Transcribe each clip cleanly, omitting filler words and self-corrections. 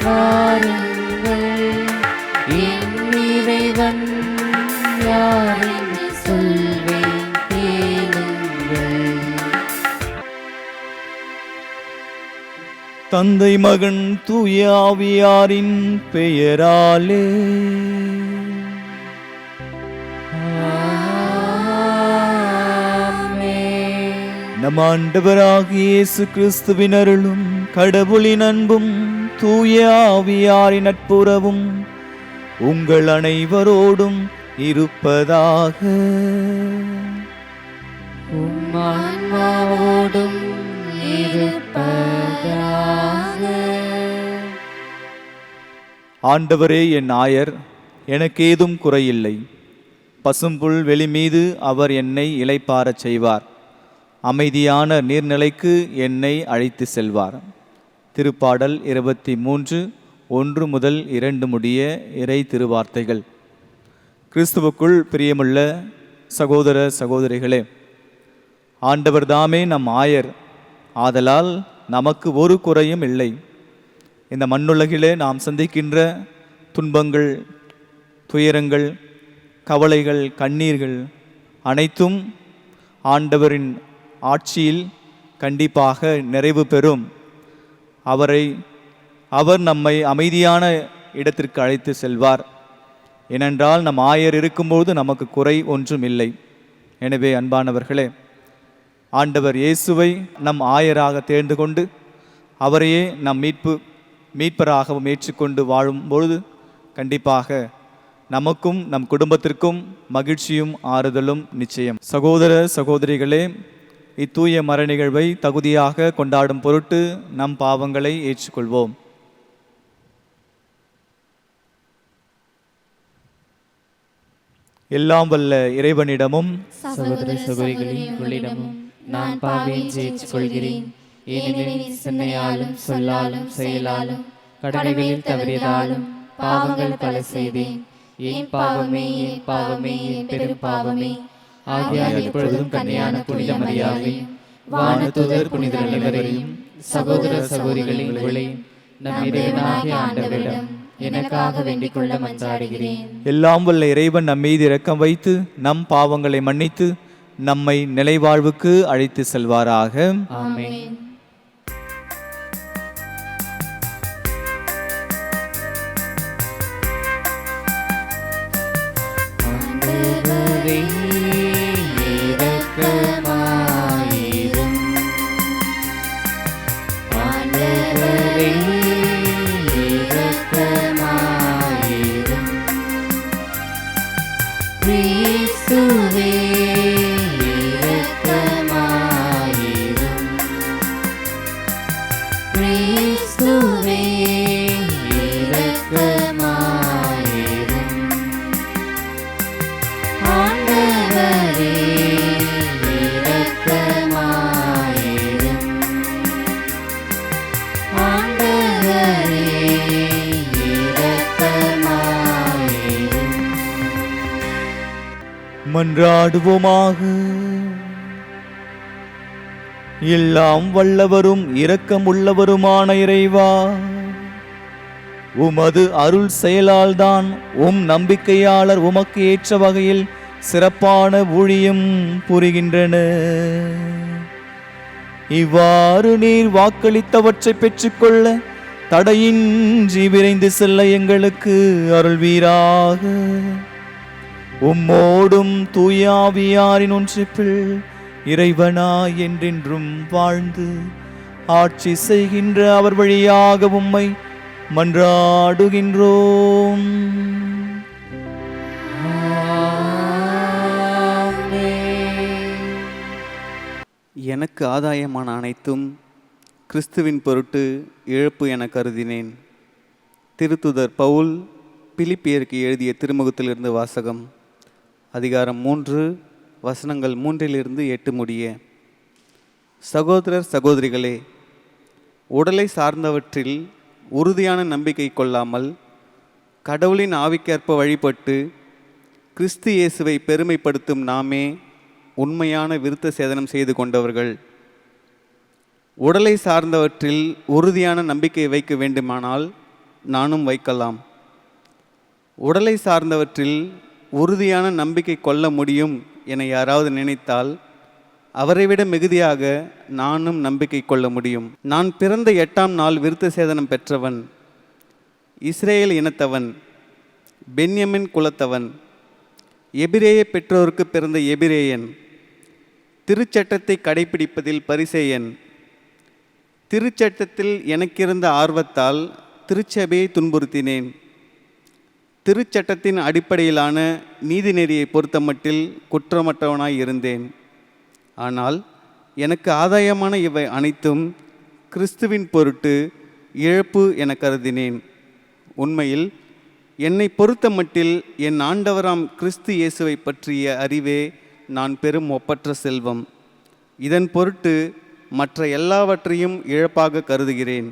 வாருங்கள், என் இறைவன் யாரென்று சொல்வேன் கேளுங்கள். தந்தை மகன் தூய ஆவியாரின் பெயராலே நம் ஆண்டவராகிய இயேசு கிறிஸ்துவின் அருளும் கடவுளின் அன்பும் தூய ஆவியாரின் நட்புறவும் உங்கள் அனைவரோடும் இருப்பதாக. உம் ஆன்மாவோடும் இருப்பதாக. ஆண்டவரே என் ஆயர், எனக்கு ஏதும் குறையில்லை. பசும்புல் வெளி மீது அவர் என்னை இளைப்பாறச் செய்வார். அமைதியான நீர்நிலைக்கு என்னை அழைத்து செல்வார். திருப்பாடல் 23 1 முதல் 2 முடிய இறை திருவார்த்தைகள். கிறிஸ்துவுக்குள் பிரியமுள்ள சகோதர சகோதரிகளே, ஆண்டவர் தாமே நம் ஆயர். ஆதலால் நமக்கு ஒரு குறையும் இல்லை. இந்த மண்ணுலகிலே நாம் சந்திக்கின்ற துன்பங்கள், துயரங்கள், கவலைகள், கண்ணீர்கள் அனைத்தும் ஆண்டவரின் ஆட்சியில் கண்டிப்பாக நிறைவு பெறும். அவர் நம்மை அமைதியான இடத்திற்கு அழைத்து செல்வார். ஏனென்றால் நம் ஆயர் இருக்கும்போது நமக்கு குறை ஒன்றும் இல்லை. எனவே அன்பானவர்களே, ஆண்டவர் இயேசுவை நம் ஆயராக தேர்ந்து கொண்டு அவரையே நம் மீட்பராகவும் ஏற்றுக்கொண்டு வாழும்பொழுது கண்டிப்பாக நமக்கும் நம் குடும்பத்திற்கும் மகிழ்ச்சியும் ஆறுதலும் நிச்சயம். சகோதர சகோதரிகளே, இத்தூய மர நிகழ்வை தகுதியாக கொண்டாடும் பொருட்டு நம் பாவங்களை ஏற்றுக்கொள்வோம். எல்லாம் வல்ல இறைவனிடமும் சகோதர சகோதரிகளிடமும் நான் பாவியை ஏற்றுக்கொள்கிறேன். ஏனெனில் சிந்தனையாலும் சொல்லாலும் செயலாலும் கடமைகளில் தவறியதாலும் பாவங்கள் பல செய்தேன். என் பாவமே, என் பாவமே, என் பெரும் பாவமே. ஆகையால் இப்பொழுதும் கன்னியான புனித மரியாதையும் வானதூதர் புனிதர் அனைவரையும் சகோதர சகோதரிகளையும் நம் இறைவனாகிய ஆண்டவரிடம் எனக்காக வேண்டிக் கொள்ள மன்றாடுகிறேன். எல்லாம் வல்ல இறைவன் நம் மீது இரக்கம் வைத்து நம் பாவங்களை மன்னித்து நம்மை நிலைவாழ்வுக்கு அழைத்து செல்வாராக. ஆமென். ஆண்டவரே இரக்கமாயிரும். ஆண்டவரே இரக்கமாயிரும். கிறிஸ்துவே இரக்கமாயிரும். கிறிஸ்துவே இரக்கமாயிரும். ஆண்டவரே இரக்கமாயிரும். ஆண்டவரே இரக்கமாயிரும். மன்றாடுவோமாக. எல்லாம் வல்லவரும் இரக்கமுள்ளவருமான இறைவா, உமது அருள் செயலால் தான் நம்பிக்கையாளர் உமக்கு ஏற்ற வகையில் சிறப்பான ஊழியம் புரிகின்றன. இவ்வாறு நீர் வாக்களித்தவற்றை பெற்றுக்கொள்ள தடையின்றி விரைந்து செல்ல எங்களுக்கு அருள்வீராக. உம்மோடும் தூயாவியாரின் ஒன்றிப்பில் இறைவனாய் என்றென்றும் வாழ்ந்து ஆட்சி செய்கின்ற அவர் வழியாக உம்மை மன்றாடுகின்றோம். எனக்கு ஆதாயமான அனைத்தும் கிறிஸ்துவின் பொருட்டு இழப்பு என கருதினேன். திருத்துதர் பவுல் பிலிப்பியருக்கு எழுதிய திருமுகத்திலிருந்து வாசகம். அதிகாரம் 3 வசனங்கள் 3 முடிய. சகோதரர் சகோதரிகளே, உடலை சார்ந்தவற்றில் உறுதியான நம்பிக்கை கொள்ளாமல் கடவுளின் ஆவிக்கேற்ப வழிபட்டு கிறிஸ்து இயேசுவை பெருமைப்படுத்தும் நாமே உண்மையான விருத்த சேதனம் செய்து கொண்டவர்கள். உடலை சார்ந்தவற்றில் உறுதியான நம்பிக்கை வைக்க வேண்டுமானால் நானும் வைக்கலாம். உடலை சார்ந்தவற்றில் உறுதியான நம்பிக்கை கொள்ள முடியும் என யாராவது நினைத்தால் அவரை விட மிகுதியாக நானும் நம்பிக்கை கொள்ள முடியும். நான் பிறந்த 8ஆம் நாள் விருத்த சேதனம் பெற்றவன், இஸ்ரேல் இனத்தவன், பென்யமின் குலத்தவன், எபிரேய பெற்றோருக்கு பிறந்த எபிரேயன், திருச்சட்டத்தை கடைபிடிப்பதில் பரிசேயன். திருச்சட்டத்தில் எனக்கிருந்த ஆர்வத்தால் திருச்சபையை துன்புறுத்தினேன். திருச்சட்டத்தின் அடிப்படையிலான நீதிநெறியை பொறுத்தமட்டில் குற்றமற்றவனாய் இருந்தேன். ஆனால் எனக்கு ஆதாயமான இவை அனைத்தும் கிறிஸ்துவின் பொருட்டு இழப்பு என கருதினேன். உண்மையில் என்னை பொறுத்தமட்டில் என் ஆண்டவராம் கிறிஸ்து இயேசுவை பற்றிய அறிவே நான் பெரும் ஒப்பற்ற செல்வம். இதன் பொருட்டு மற்ற எல்லாவற்றையும் இழப்பாக கருதுகிறேன்.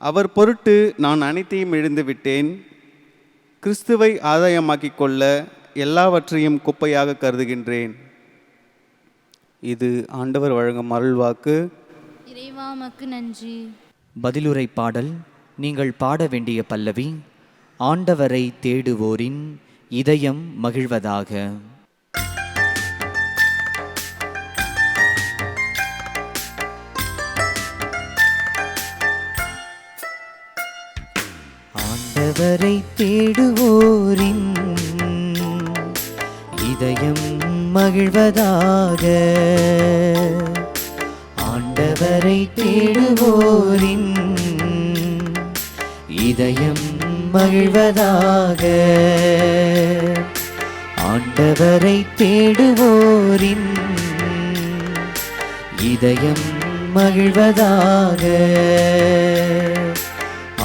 அவர் பொருட்டு நான் அனைத்தையும் இழந்துவிட்டேன். கிறிஸ்துவை ஆதாயமாக்கிக் கொள்ள எல்லாவற்றையும் குப்பையாக கருதுகின்றேன். இது ஆண்டவர் வழங்கும் அருள்வாக்கு. இறைவா உமக்கு நன்றி. பதிலுரை பாடல். நீங்கள் பாட வேண்டிய பல்லவி, ஆண்டவரை தேடுவோரின் இதயம் மகிழ்வதாக. ஆண்டவரை தேடுவோரின் இதயம் மகிழ்வதாக. ஆண்டவரை தேடுவோரின் இதயம் மகிழ்வதாக. ஆண்டவரை தேடுவோரின் இதயம் மகிழ்வதாக.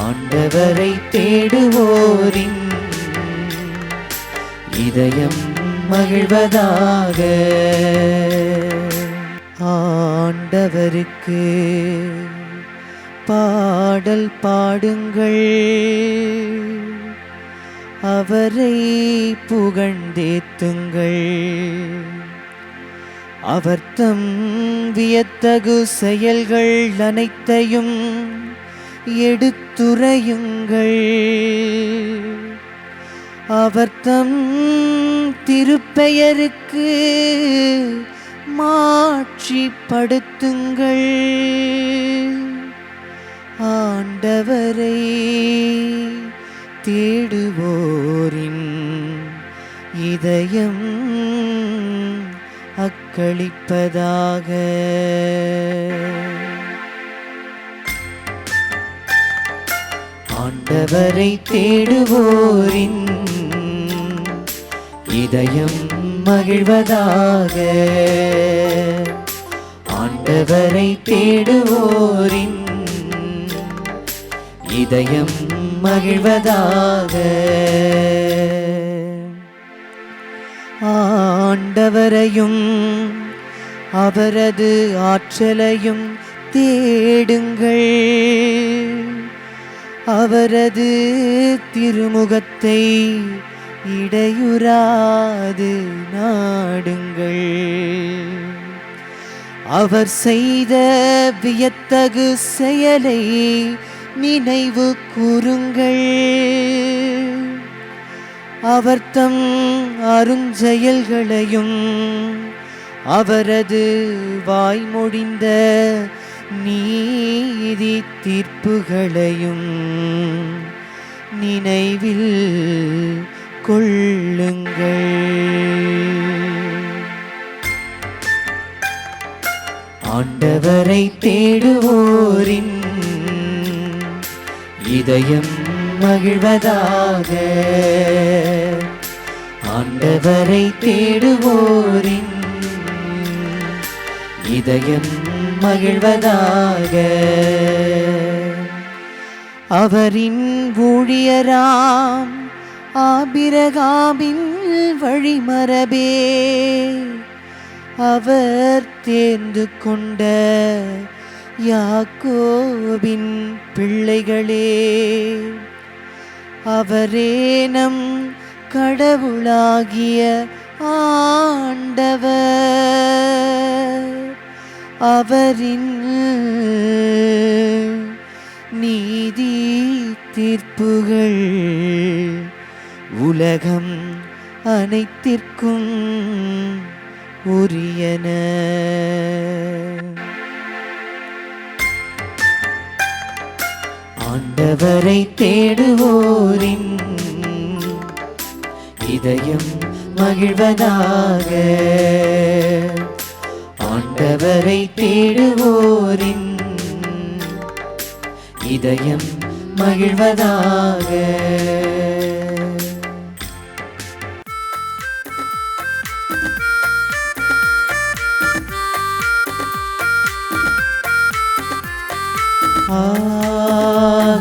ஆண்டவரை தேடுவோரின் இதயம் மகிழ்வதாக. ஆண்டவருக்கு பாடல் பாடுங்கள், அவரை புகழ்ந்தேத்துங்கள். அவர் தம் வியத்தகு செயல்கள் அனைத்தையும் எடுத்துரையுங்கள். அவர் தம் திருப்பெயருக்கு மாட்சிப்படுத்துங்கள். ஆண்டவரை தேடுவோரின் இதயம் அக்களிப்பதாக. ஆண்டவரை தேடுவோரின் இதயம் மகிழ்வதாக. ஆண்டவரை தேடுவோரின் இதயம் மகிழ்வதாக. ஆண்டவரையும் அவரது ஆற்றலையும் தேடுங்கள். அவரது திருமுகத்தை இடையுறாது நாடுங்கள். அவர் செய்த வியத்தகு செயலை நினைவு கூறுங்கள். அவர் தம் அருஞ்செயல்களையும் அவரது வாய்மொழிந்த நீதி தீர்ப்புகளையும் நினைவில் கொள்ளுங்கள். ஆண்டவரை தேடுவோரின் இதயம் மகிழ்வதாக. ஆண்டவரை தேடுவோரின் இதயம் மகிழ்வதாக. அவரின் ஊழியராம் ஆபிரகாமின் வழிமரபே, அவர் தேர்ந்து கொண்ட யாக்கோபின் பிள்ளைகளே, அவரே நம் கடவுளாகிய ஆண்டவர். அவரின் நீதி தீர்ப்புகள் உலகம் அனைத்திற்கும் உரியன. ஆண்டவரை தேடுவோரின் இதயம் மகிழ்வதாக. ஆண்டவரை தேடுவோரின் இதயம் மகிழ்வதாக.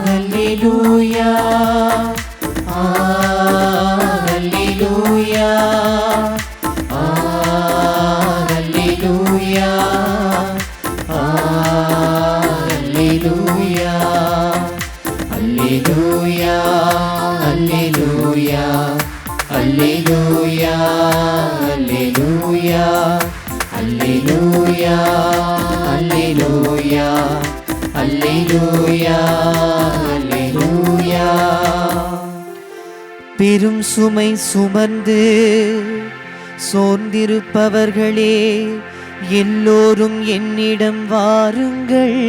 Hallelujah, Hallelujah, Hallelujah, Hallelujah, Hallelujah, Hallelujah, Hallelujah, Hallelujah, Hallelujah, Hallelujah. அல்லேலூயா, அல்லேலூயா. பெரும் சுமை சுமந்து சோர்ந்திருப்பவர்களே, எல்லோரும் என்னிடம் வாருங்கள்,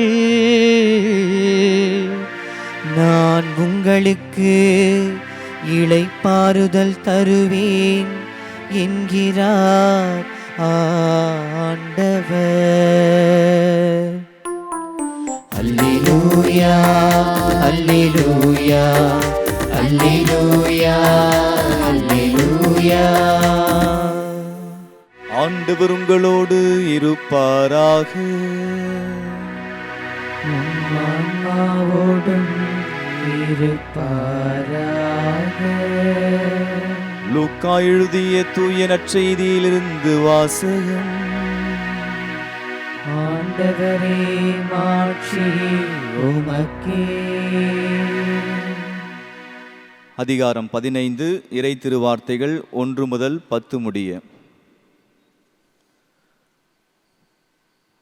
நான் உங்களுக்கு இளைப்பாறுதல் தருவேன் என்கிறார் ஆண்டவர். அல்லேலூயா, அல்லேலூயா, அல்லேலூயா, அல்லேலூயா. ஆண்டவர் உங்களோடு இருப்பாராக. ஆன்மாவோடும் இருப்பாராக. லூக்கா எழுதிய தூய நற்செய்தியிலிருந்து வாசகம். ஆண்டவரே, மாட்சி உமக்கே. அதிகாரம் 15, இறை திருவார்த்தைகள் 1 முதல் 10 முடிய.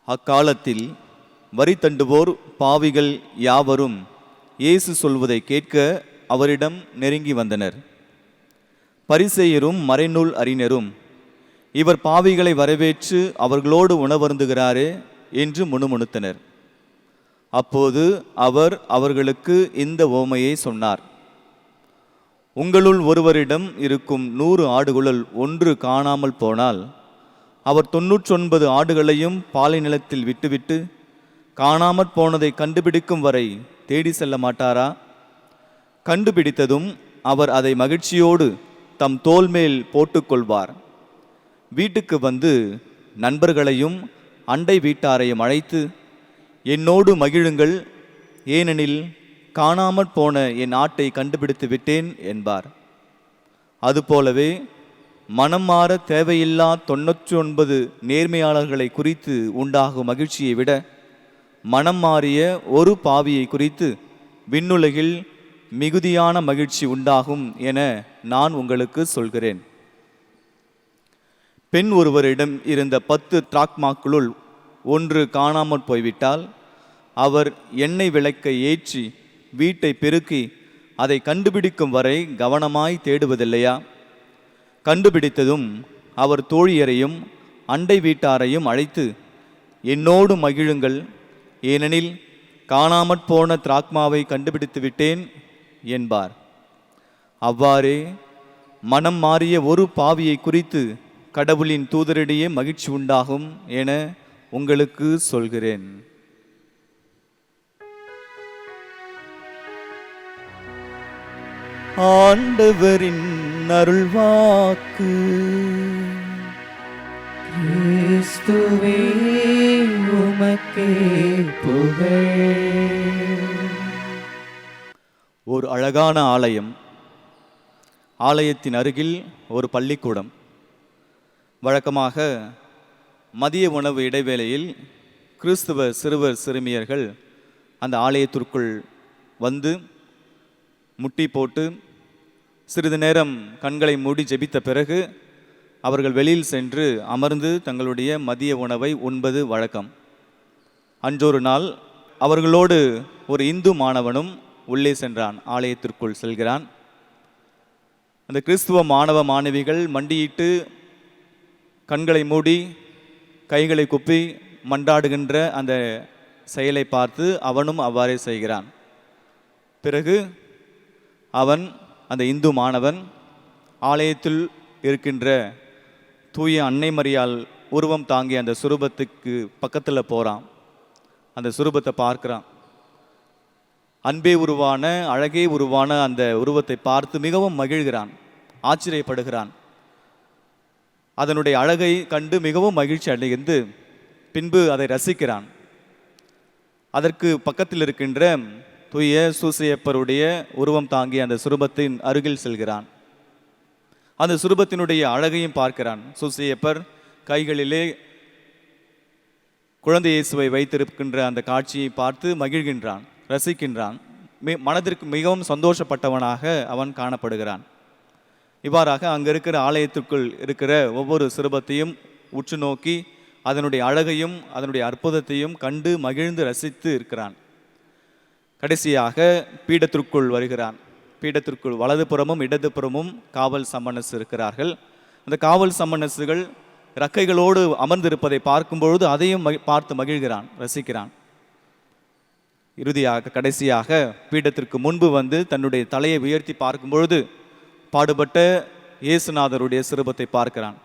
அக்காலத்தில் வரி தண்டுவோர் பாவிகள் யாவரும் இயேசு சொல்வதை கேட்க அவரிடம் நெருங்கி வந்தனர். பரிசேயரும் மறைநூல் அறிஞரும், இவர் பாவிகளை வரவேற்று அவர்களோடு உணவருந்துகிறாரே என்று முணுமுணுத்தனர். அப்போது அவர் அவர்களுக்கு இந்த உவமையை சொன்னார். உங்களுள் ஒருவரிடம் இருக்கும் 100 ஆடுகளுள் ஒன்று காணாமல் போனால், அவர் 99 ஆடுகளையும் பாலை நிலத்தில் விட்டுவிட்டு காணாமற் போனதை கண்டுபிடிக்கும் வரை தேடி செல்ல மாட்டாரா? கண்டுபிடித்ததும் அவர் அதை மகிழ்ச்சியோடு தம் தோள் மேல் போட்டுக்கொள்வார். வீட்டுக்கு வந்து நண்பர்களையும் அண்டை வீட்டாரையும் அழைத்து, என்னோடு மகிழுங்கள், ஏனெனில் காணாமற் போன என் ஆட்டை கண்டுபிடித்து விட்டேன் என்பார். அதுபோலவே மனம் மாற தேவையில்லா 99 நேர்மையாளர்களை குறித்து உண்டாகும் மகிழ்ச்சியை விட மனம் மாறிய ஒரு பாவியை குறித்து விண்ணுலகில் மிகுதியான மகிழ்ச்சி உண்டாகும் என நான் உங்களுக்கு சொல்கிறேன். பெண் ஒருவரிடம் இருந்த 10 திராக்மாக்களுள் ஒன்று காணாமற் போய்விட்டால், அவர் எண்ணெய் விளக்கை ஏற்றி வீட்டை பெருக்கி அதை கண்டுபிடிக்கும் வரை கவனமாய் தேடுவதில்லையா? கண்டுபிடித்ததும் அவர் தோழியரையும் அண்டை வீட்டாரையும் அழைத்து, என்னோடு மகிழுங்கள், ஏனெனில் காணாமற் போன திராக்மாவை கண்டுபிடித்து விட்டேன் என்பார். அவ்வாறே மனம் மாறிய ஒரு பாவியை குறித்து கடவுளின் தூதரிடையே மகிழ்ச்சி உண்டாகும் என உங்களுக்கு சொல்கிறேன். ஆண்டவரின் அருள்வாக்கு. கிறிஸ்துவே உமக்கே புகழ். ஒரு அழகான ஆலயம். ஆலயத்தின் அருகில் ஒரு பள்ளிக்கூடம். வழக்கமாக மதிய உணவு இடைவேளையில் கிறிஸ்துவ சிறுவர் சிறுமியர்கள் அந்த ஆலயத்திற்குள் வந்து முட்டி போட்டு சிறிது நேரம் கண்களை மூடி ஜெபித்த பிறகு அவர்கள் வெளியில் சென்று அமர்ந்து தங்களுடைய மதிய உணவை உண்பது வழக்கம். அன்றொரு நாள் அவர்களோடு ஒரு இந்து மாணவனும் உள்ளே சென்றான், ஆலயத்திற்குள் செல்கிறான். அந்த கிறிஸ்துவ மாணவ மாணவிகள் மண்டியிட்டு கண்களை மூடி கைகளை குப்பி மன்றாடுகின்ற அந்த செயலை பார்த்து அவனும் அவ்வாறே செய்கிறான். பிறகு அவன், அந்த இந்து மாணவன், ஆலயத்தில் இருக்கின்ற தூய அன்னை மரியாள் உருவம் தாங்கிய அந்த சுரூபத்துக்கு பக்கத்தில் போகிறான். அந்த சுரூபத்தை பார்க்குறான். அன்பே உருவான, அழகே உருவான அந்த உருவத்தை பார்த்து மிகவும் மகிழ்கிறான், ஆச்சரியப்படுகிறான். அதனுடைய அழகை கண்டு மிகவும் மகிழ்ச்சி அடைந்து பின்பு அதை ரசிக்கிறான். அதற்கு பக்கத்தில் இருக்கின்ற தூய சூசையப்பருடைய உருவம் தாங்கிய அந்த சுரூபத்தின் அருகில் செல்கிறான். அந்த சுரூபத்தினுடைய அழகையும் பார்க்கிறான். சூசையப்பர் கைகளிலே குழந்தை இயேசுவை வைத்திருக்கின்ற அந்த காட்சியை பார்த்து மகிழ்கின்றான், ரசிக்கின்றான். மனதிற்கு மிகவும் சந்தோஷப்பட்டவனாக அவன் காணப்படுகிறான். இவ்வாறாக அங்கே இருக்கிற ஆலயத்திற்குள் இருக்கிற ஒவ்வொரு சிறுபத்தையும் உற்று நோக்கி அதனுடைய அழகையும் அதனுடைய அற்புதத்தையும் கண்டு மகிழ்ந்து ரசித்து இருக்கிறான். கடைசியாக பீடத்திற்குள் வருகிறான். பீடத்திற்குள் வலதுபுறமும் இடதுபுறமும் காவல் சம்மனஸ் இருக்கிறார்கள். அந்த காவல் சம்மனஸுகள் இறக்கைகளோடு அமர்ந்திருப்பதை பார்க்கும்பொழுது அதையும் பார்த்து மகிழ்கிறான், ரசிக்கிறான். இறுதியாக கடைசியாக பீடத்திற்கு முன்பு வந்து தன்னுடைய தலையை உயர்த்தி பார்க்கும்பொழுது பாடுபட்ட இயேசுநாதருடைய சிறுபத்தை பார்க்கிறான்.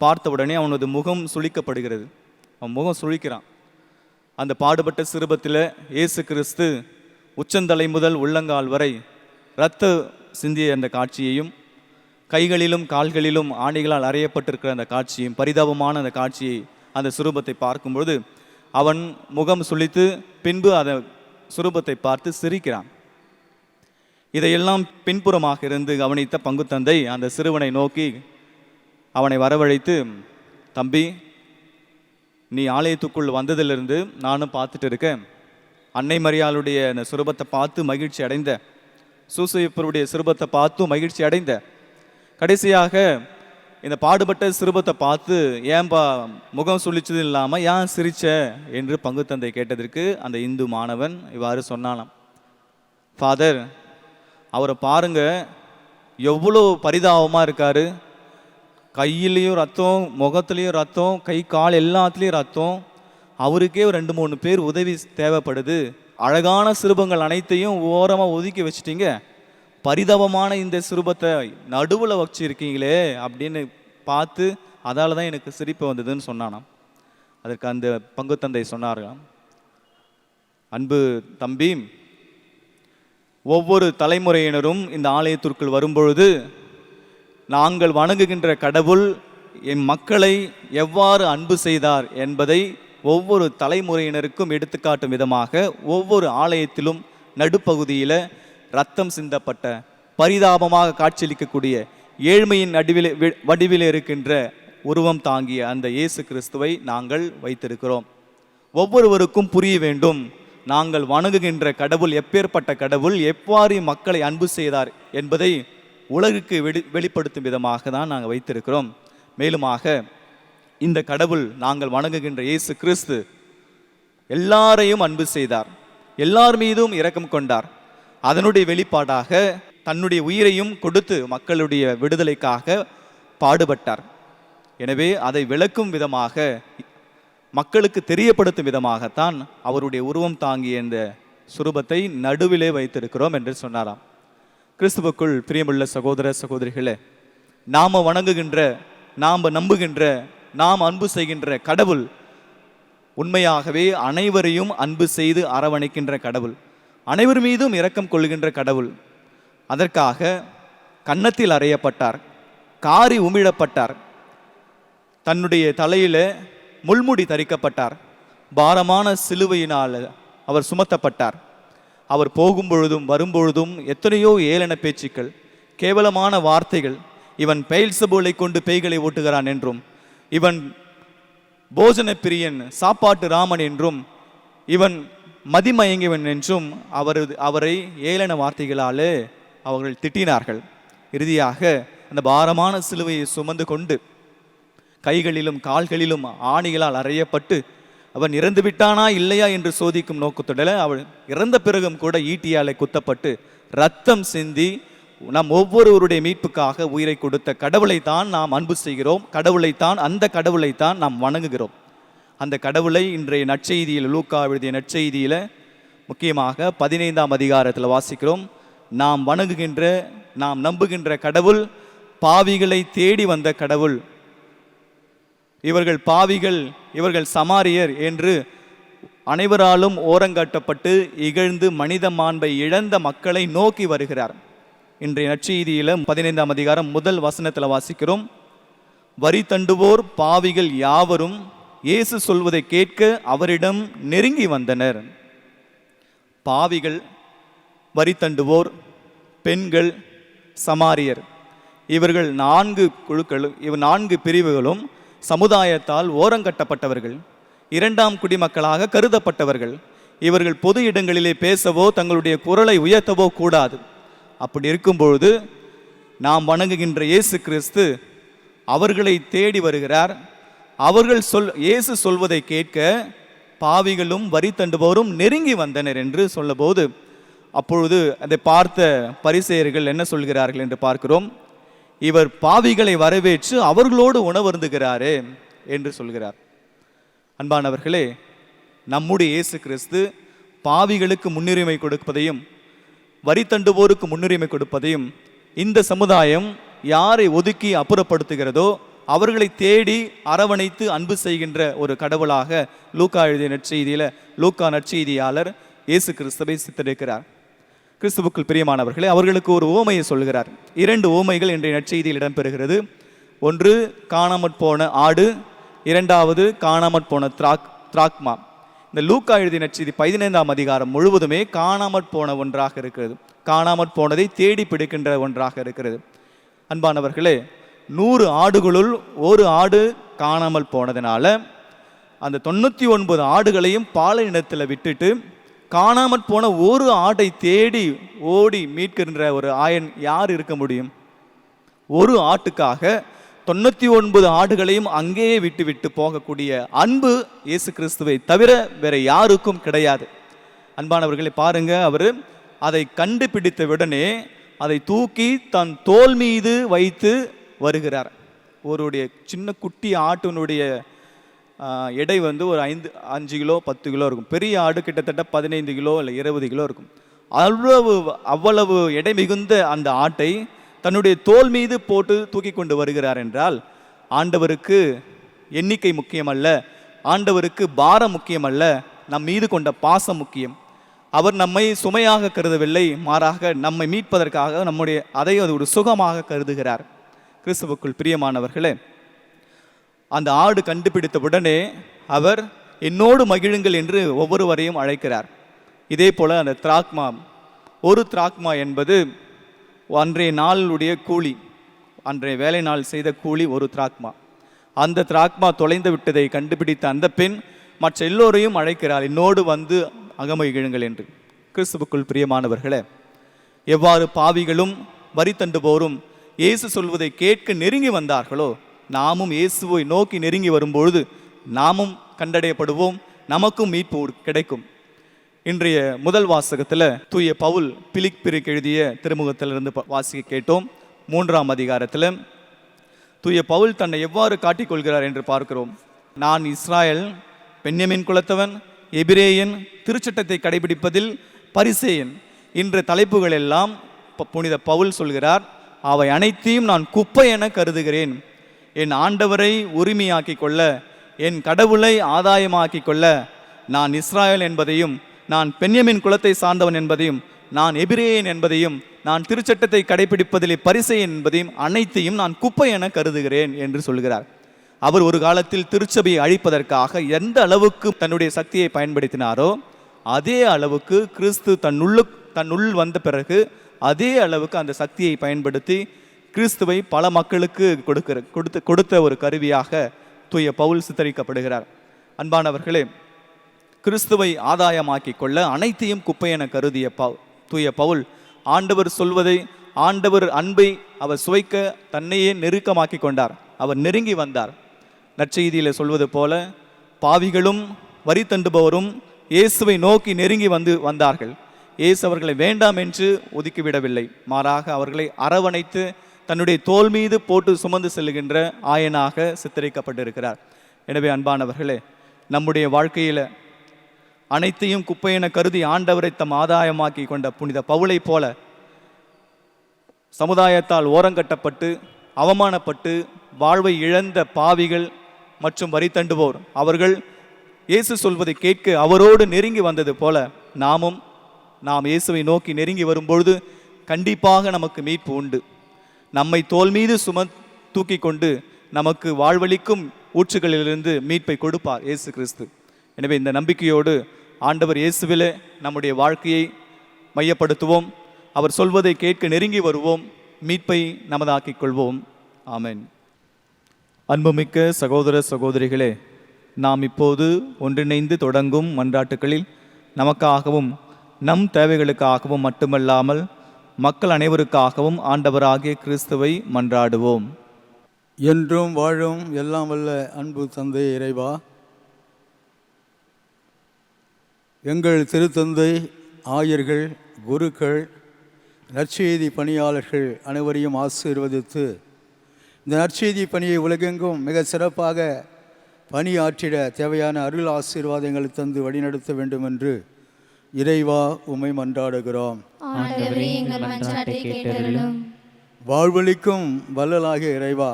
பார்த்தவுடனே அவனது முகம் சுளிக்கப்படுகிறது. அவன் முகம் சுளிக்கிறான். அந்த பாடுபட்ட சிறுபத்தில் இயேசு கிறிஸ்து உச்சந்தலை முதல் உள்ளங்கால் வரை இரத்த சிந்திய அந்த காட்சியையும், கைகளிலும் கால்களிலும் ஆணிகளால் அறையப்பட்டிருக்கிற அந்த காட்சியும், பரிதாபமான அந்த காட்சியை, அந்த சுரூபத்தை பார்க்கும்பொழுது அவன் முகம் சுளித்து பின்பு அந்த சுரூபத்தை பார்த்து சிரிக்கிறான். இதையெல்லாம் பின்புறமாக இருந்து கவனித்த பங்குத்தந்தை அந்த சிறுவனை நோக்கி அவனை வரவழைத்து, தம்பி, நீ ஆலயத்துக்குள் வந்ததிலிருந்து நானும் பார்த்துட்டு இருக்கேன். அன்னை மரியாளுடைய அந்த சுரூபத்தை பார்த்து மகிழ்ச்சி அடைந்த, சூசையப்பருடைய சிறுபத்தை பார்த்தும் மகிழ்ச்சி அடைந்த, கடைசியாக இந்த பாடுபட்ட சிறுபத்தை பார்த்து ஏன்பா முகம் சுழிச்சது இல்லாமல் ஏன் சிரிச்ச என்று பங்குத்தந்தை கேட்டதற்கு அந்த இந்து மாணவன் இவ்வாறு சொன்னானாம். ஃபாதர், அவரை பாருங்க, எவ்வளோ பரிதாபமாக இருக்காரு. கையிலையும் ரத்தம், முகத்துலேயும் ரத்தம், கை கால் எல்லாத்துலேயும் ரத்தம். அவருக்கே 2-3 பேர் உதவி தேவைப்படுது. அழகான சிறுபங்கள் அனைத்தையும் ஓரமாக ஒதுக்கி வச்சிட்டீங்க, பரிதாபமான இந்த சிறுபத்தை நடுவில் வச்சிருக்கீங்களே அப்படின்னு பார்த்து அதால் தான் எனக்கு சிரிப்பு வந்ததுன்னு சொன்னானாம். அதற்கு அந்த பங்குத்தந்தை சொன்னார்களாம், அன்பு தம்பி, ஒவ்வொரு தலைமுறையினரும் இந்த ஆலயத்திற்குள் வரும்பொழுது நாங்கள் வணங்குகின்ற கடவுள் என் மக்களை எவ்வாறு அன்பு செய்தார் என்பதை ஒவ்வொரு தலைமுறையினருக்கும் எடுத்துக்காட்டும் விதமாக ஒவ்வொரு ஆலயத்திலும் நடுப்பகுதியில் இரத்தம் சிந்தப்பட்ட, பரிதாபமாக காட்சியளிக்கக்கூடிய, ஏழ்மையின் வடிவில் இருக்கின்ற உருவம் தாங்கிய அந்த இயேசு கிறிஸ்துவை நாங்கள் வைத்திருக்கிறோம். ஒவ்வொருவருக்கும் புரிய வேண்டும், நாங்கள் வணங்குகின்ற கடவுள் எப்பேற்பட்ட கடவுள், எவ்வாறு மக்களை அன்பு செய்தார் என்பதை உலகுக்கு வெளிப்படுத்தும் விதமாக தான் நாங்கள் வைத்திருக்கிறோம். மேலுமாக இந்த கடவுள், நாங்கள் வணங்குகின்ற இயேசு கிறிஸ்து எல்லாரையும் அன்பு செய்தார், எல்லார் மீதும் இரக்கம் கொண்டார். அதனுடைய வெளிப்பாடாக தன்னுடைய உயிரையும் கொடுத்து மக்களுடைய விடுதலைக்காக பாடுபட்டார். எனவே அதை விளக்கும் விதமாக, மக்களுக்கு தெரியப்படுத்தும் விதமாகத்தான் அவருடைய உருவம் தாங்கிய இந்த சுரூபத்தை நடுவிலே வைத்திருக்கிறோம் என்று சொன்னாராம். கிறிஸ்துவுக்குள் பிரியமுள்ள சகோதர சகோதரிகளே, நாம் வணங்குகின்ற, நாம் நம்புகின்ற, நாம் அன்பு செய்கின்ற கடவுள் உண்மையாகவே அனைவரையும் அன்பு செய்து அரவணைக்கின்ற கடவுள், அனைவர் மீதும் இரக்கம் கொள்கின்ற கடவுள். அதற்காக கன்னத்தில் அறையப்பட்டார், காரி உமிழப்பட்டார், தன்னுடைய தலையில் முள்முடி தரிக்கப்பட்டார், பாரமான சிலுவையினால் அவர் சுமத்தப்பட்டார். அவர் போகும்பொழுதும் வரும்பொழுதும் எத்தனையோ ஏளன பேச்சுக்கள், கேவலமான வார்த்தைகள், இவன் பெயல்செபூலை கொண்டு பேய்களை ஓட்டுகிறான் என்றும், இவன் போஜன பிரியன், சாப்பாட்டு ராமன் என்றும், இவன் மதிமயங்கியவன் என்றும் அவரை ஏளன வார்த்தைகளாலே அவர்கள் திட்டினார்கள். இறுதியாக அந்த பாரமான சிலுவையை சுமந்து கொண்டு கைகளிலும் கால்களிலும் ஆணிகளால் அறையப்பட்டு அவன் இறந்து விட்டானா இல்லையா என்று சோதிக்கும் நோக்கத்துடன் அவள் இறந்த பிறகும் கூட ஈட்டியாலை குத்தப்பட்டு இரத்தம் சிந்தி நம் ஒவ்வொருவருடைய மீட்புக்காக உயிரை கொடுத்த கடவுளைத்தான் நாம் அன்பு செய்கிறோம், அந்த கடவுளைத்தான் நாம் வணங்குகிறோம். அந்த கடவுளை இன்றைய நற்செய்தியில், லூக்கா எழுதிய நற்செய்தியில் முக்கியமாக 15ஆம் அதிகாரத்தில் வாசிக்கிறோம். நாம் வணங்குகின்ற, நாம் நம்புகின்ற கடவுள் பாவிகளை தேடி வந்த கடவுள். இவர்கள் பாவிகள், இவர்கள் சமாரியர் என்று அனைவராலும் ஓரங்கட்டப்பட்டு இகழ்ந்து மனித மாண்பை இழந்த மக்களை நோக்கி வருகிறார். இன்றைய நற்செய்தியில் 15ஆம் அதிகாரம் முதல் வசனத்தில் வாசிக்கிறோம். வரி தண்டுவோர் பாவிகள் யாவரும் இயேசு சொல்வதை கேட்க அவரிடம் நெருங்கி வந்தனர். பாவிகள், வரி தண்டுவோர், பெண்கள், சமாரியர், இவர்கள் 4 குழுக்களும், 4 பிரிவுகளும் சமுதாயத்தால் ஓரங்கட்டப்பட்டவர்கள், 2ஆம் குடிமக்களாக கருதப்பட்டவர்கள். இவர்கள் பொது இடங்களிலே பேசவோ தங்களுடைய குரலை உயர்த்தவோ கூடாது. அப்படி இருக்கும்பொழுது நாம் வணங்குகின்ற இயேசு கிறிஸ்து அவர்களை தேடி வருகிறார். அவர்கள் இயேசு சொல்வதை கேட்க பாவிகளும் வரி தண்டுபவரும் நெருங்கி வந்தனர் என்று சொல்லபோது, அப்பொழுது அதை பார்த்த பரிசேயர்கள் என்ன சொல்கிறார்கள் என்று பார்க்கிறோம். இவர் பாவிகளை வரவேற்று அவர்களோடு உணவருந்துகிறாரே என்று சொல்கிறார். அன்பானவர்களே, நம்முடைய இயேசு கிறிஸ்து பாவிகளுக்கு முன்னுரிமை கொடுப்பதையும் வரி தண்டுவோருக்கு முன்னுரிமை கொடுப்பதையும் இந்த சமுதாயம் யாரை ஒதுக்கி அப்புறப்படுத்துகிறதோ அவர்களை தேடி அரவணைத்து அன்பு செய்கின்ற ஒரு கடவுளாக லூக்கா எழுதிய நற்செய்தியில் லூக்கா நற்செய்தியாளர் இயேசு கிறிஸ்துவை சித்தரிக்கிறார். கிறிஸ்துவுக்குள் பிரியமானவர்களே, அவர்களுக்கு ஒரு உவமையை சொல்கிறார். 2 உவமைகள் இன்றைய நற்செய்தியில் இடம்பெறுகிறது. ஒன்று காணாமற் போன ஆடு, 2வது காணாமற் போன திராக்மா. இந்த லூக்கா எழுதிய நற்செய்தி 15ஆம் அதிகாரம் முழுவதுமே காணாமற் போன ஒன்றாக இருக்கிறது. காணாமற் போனதை தேடி பிடிக்கின்ற ஒன்றாக இருக்கிறது. அன்பானவர்களே, 100 ஆடுகளுள் ஒரு ஆடு காணாமல் போனதுனால அந்த 99 ஆடுகளையும் பாலைநிலத்தில் விட்டுட்டு காணாமற் போன ஒரு ஆட்டை தேடி ஓடி மீட்கின்ற ஒரு ஆயன் யார் இருக்க முடியும்? ஒரு ஆட்டுக்காக 99 ஆடுகளையும் அங்கேயே விட்டு விட்டு போகக்கூடிய அன்பு இயேசு கிறிஸ்துவை தவிர வேற யாருக்கும் கிடையாது. அன்பானவர்களை பாருங்க, அவர் அதை கண்டுபிடித்த உடனே அதை தூக்கி தன் தோள் மீது வைத்து வருகிறார். ஒருடைய சின்ன குட்டி ஆட்டினுடைய எடை ஒரு 5 கிலோ 10 கிலோ இருக்கும். பெரிய ஆடு கிட்டத்தட்ட 15 கிலோ இல்லை 20 கிலோ இருக்கும். அவ்வளவு எடை மிகுந்த அந்த ஆட்டை தன்னுடைய தோள் மீது போட்டு தூக்கி கொண்டு வருகிறார் என்றால், ஆண்டவருக்கு எண்ணிக்கை முக்கியமல்ல, ஆண்டவருக்கு பாரம் முக்கியமல்ல, நம் மீது கொண்ட பாசம் முக்கியம். அவர் நம்மை சுமையாக கருதவில்லை, மாறாக நம்மை மீட்பதற்காக அதை ஒரு சுகமாக கருதுகிறார். கிறிஸ்துவுக்குள் பிரியமானவர்களே, அந்த ஆடு கண்டுபிடித்த உடனே அவர் என்னோடு மகிழுங்கள் என்று ஒவ்வொருவரையும் அழைக்கிறார். இதே போல அந்த திராக்மா, ஒரு திராக்மா என்பது அன்றைய நாளுடைய கூலி, அன்றைய வேலை நாள் செய்த கூலி ஒரு திராக்மா. அந்த திராக்மா தொலைந்து விட்டதை கண்டுபிடித்த அந்த பெண் மற்ற எல்லோரையும் அழைக்கிறார், என்னோடு வந்து அகமகிழுங்கள் என்று. கிறிஸ்துவுக்குள் பிரியமானவர்களே, எவ்வாறு பாவிகளும் வரி தண்டுபோரும் இயேசு சொல்வதை கேட்க நெருங்கி வந்தார்களோ, நாமும் இயேசுவை நோக்கி நெருங்கி வரும்பொழுது நாமும் கண்டடையப்படுவோம், நமக்கும் மீட்பு கிடைக்கும். இன்றைய முதல் வாசகத்தில் தூய பவுல் பிலிப்பிற்கு எழுதிய திருமுகத்திலிருந்து வாசிக்க கேட்டோம். 3ஆம் அதிகாரத்தில் தூய பவுல் தன்னை எவ்வாறு காட்டிக்கொள்கிறார் என்று பார்க்கிறோம். நான் இஸ்ராயல், பென்யமின் குலத்தவன், எபிரேயன், திருச்சட்டத்தை கடைபிடிப்பதில் பரிசேயன் என்ற தலைப்புகள் எல்லாம் புனித பவுல் சொல்கிறார். அவை அனைத்தையும் நான் குப்பை என கருதுகிறேன். என் ஆண்டவரை உரிமையாக்கி கொள்ள, என் கடவுளை ஆதாயமாக்கி கொள்ள, நான் இஸ்ராயல் என்பதையும், நான் பென்யமின் குலத்தை சார்ந்தவன் என்பதையும், நான் எபிரேயன் என்பதையும், நான் திருச்சட்டத்தை கடைபிடிப்பதிலே பரிசேயன் என்பதையும் அனைத்தையும் நான் குப்பை என கருதுகிறேன் என்று சொல்கிறார். அவர் ஒரு காலத்தில் திருச்சபையை அழிப்பதற்காக எந்த அளவுக்கு தன்னுடைய சக்தியை பயன்படுத்தினாரோ அதே அளவுக்கு கிறிஸ்து தன்னுள் வந்த பிறகு அதே அளவுக்கு அந்த சக்தியை பயன்படுத்தி கிறிஸ்துவை பல மக்களுக்கு கொடுத்த ஒரு கருவியாக தூய பவுல் சித்தரிக்கப்படுகிறார். அன்பானவர்களே, கிறிஸ்துவை ஆதாயமாக்கி கொள்ள அனைத்தையும் குப்பை என கருதிய தூய பவுல் ஆண்டவர் சொல்வதை, ஆண்டவர் அன்பை அவர் சுவைக்க தன்னையே நெருக்கமாக்கி கொண்டார். அவர் நெருங்கி வந்தார். நற்செய்தியில் சொல்வது போல, பாவிகளும் வரி தண்டுபவரும் இயேசுவை நோக்கி நெருங்கி வந்தார்கள். இயேசு அவர்களை வேண்டாம் என்று ஒதுக்கிவிடவில்லை, மாறாக அவர்களை அரவணைத்து தன்னுடைய தோள் மீது போட்டு சுமந்து செல்லுகின்ற ஆயனாக சித்தரிக்கப்பட்டிருக்கிறார். எனவே அன்பானவர்களே, நம்முடைய வாழ்க்கையில் அனைத்தையும் குப்பையென கருதி ஆண்டவரை தம் ஆதாயமாக்கி கொண்ட புனித பவுலை போல சமுதாயத்தால் ஓரங்கட்டப்பட்டு அவமானப்பட்டு வாழ்வை இழந்த பாவிகள் மற்றும் வரி தண்டுவோர் அவர்கள் இயேசு சொல்வதை கேட்க அவரோடு நெருங்கி வந்தது போல நாம் இயேசுவை நோக்கி நெருங்கி வரும்பொழுது கண்டிப்பாக நமக்கு மீட்பு உண்டு. நம்மை தோள் மீது தூக்கி கொண்டு நமக்கு வாழ்வளிக்கும் ஊற்றுகளிலிருந்து மீட்பை கொடுப்பார் இயேசு கிறிஸ்து. எனவே இந்த நம்பிக்கையோடு ஆண்டவர் இயேசுவிலே நம்முடைய வாழ்க்கையை மையப்படுத்துவோம். அவர் சொல்வதை கேட்க நெருங்கி வருவோம். மீட்பை நமதாக்கிக் கொள்வோம். ஆமென். அன்புமிக்க சகோதர சகோதரிகளே, நாம் இப்போது ஒன்றிணைந்து தொடங்கும் மன்றாட்டுகளில் நமக்காகவும் நம் தேவைகளுக்காகவும் மட்டுமல்லாமல் மக்கள் அனைவருக்காகவும் ஆண்டவராகிய கிறிஸ்துவை மன்றாடுவோம். என்றும் வாழும் எல்லாம் வல்ல அன்பு தந்தை இறைவா, எங்கள் திருத்தந்தை, ஆயர்கள், குருக்கள், நற்செய்தி பணியாளர்கள் அனைவரையும் ஆசீர்வதித்து இந்த நற்செய்தி பணியை உலகெங்கும் மிக சிறப்பாக பணியாற்றிட தேவையான அருள் ஆசீர்வாதங்களை தந்து வழிநடத்த வேண்டும் என்று இறைவா உம்மை மன்றாடுகிறோம். வாழ்வளிக்கும் வல்லலாகிய இறைவா,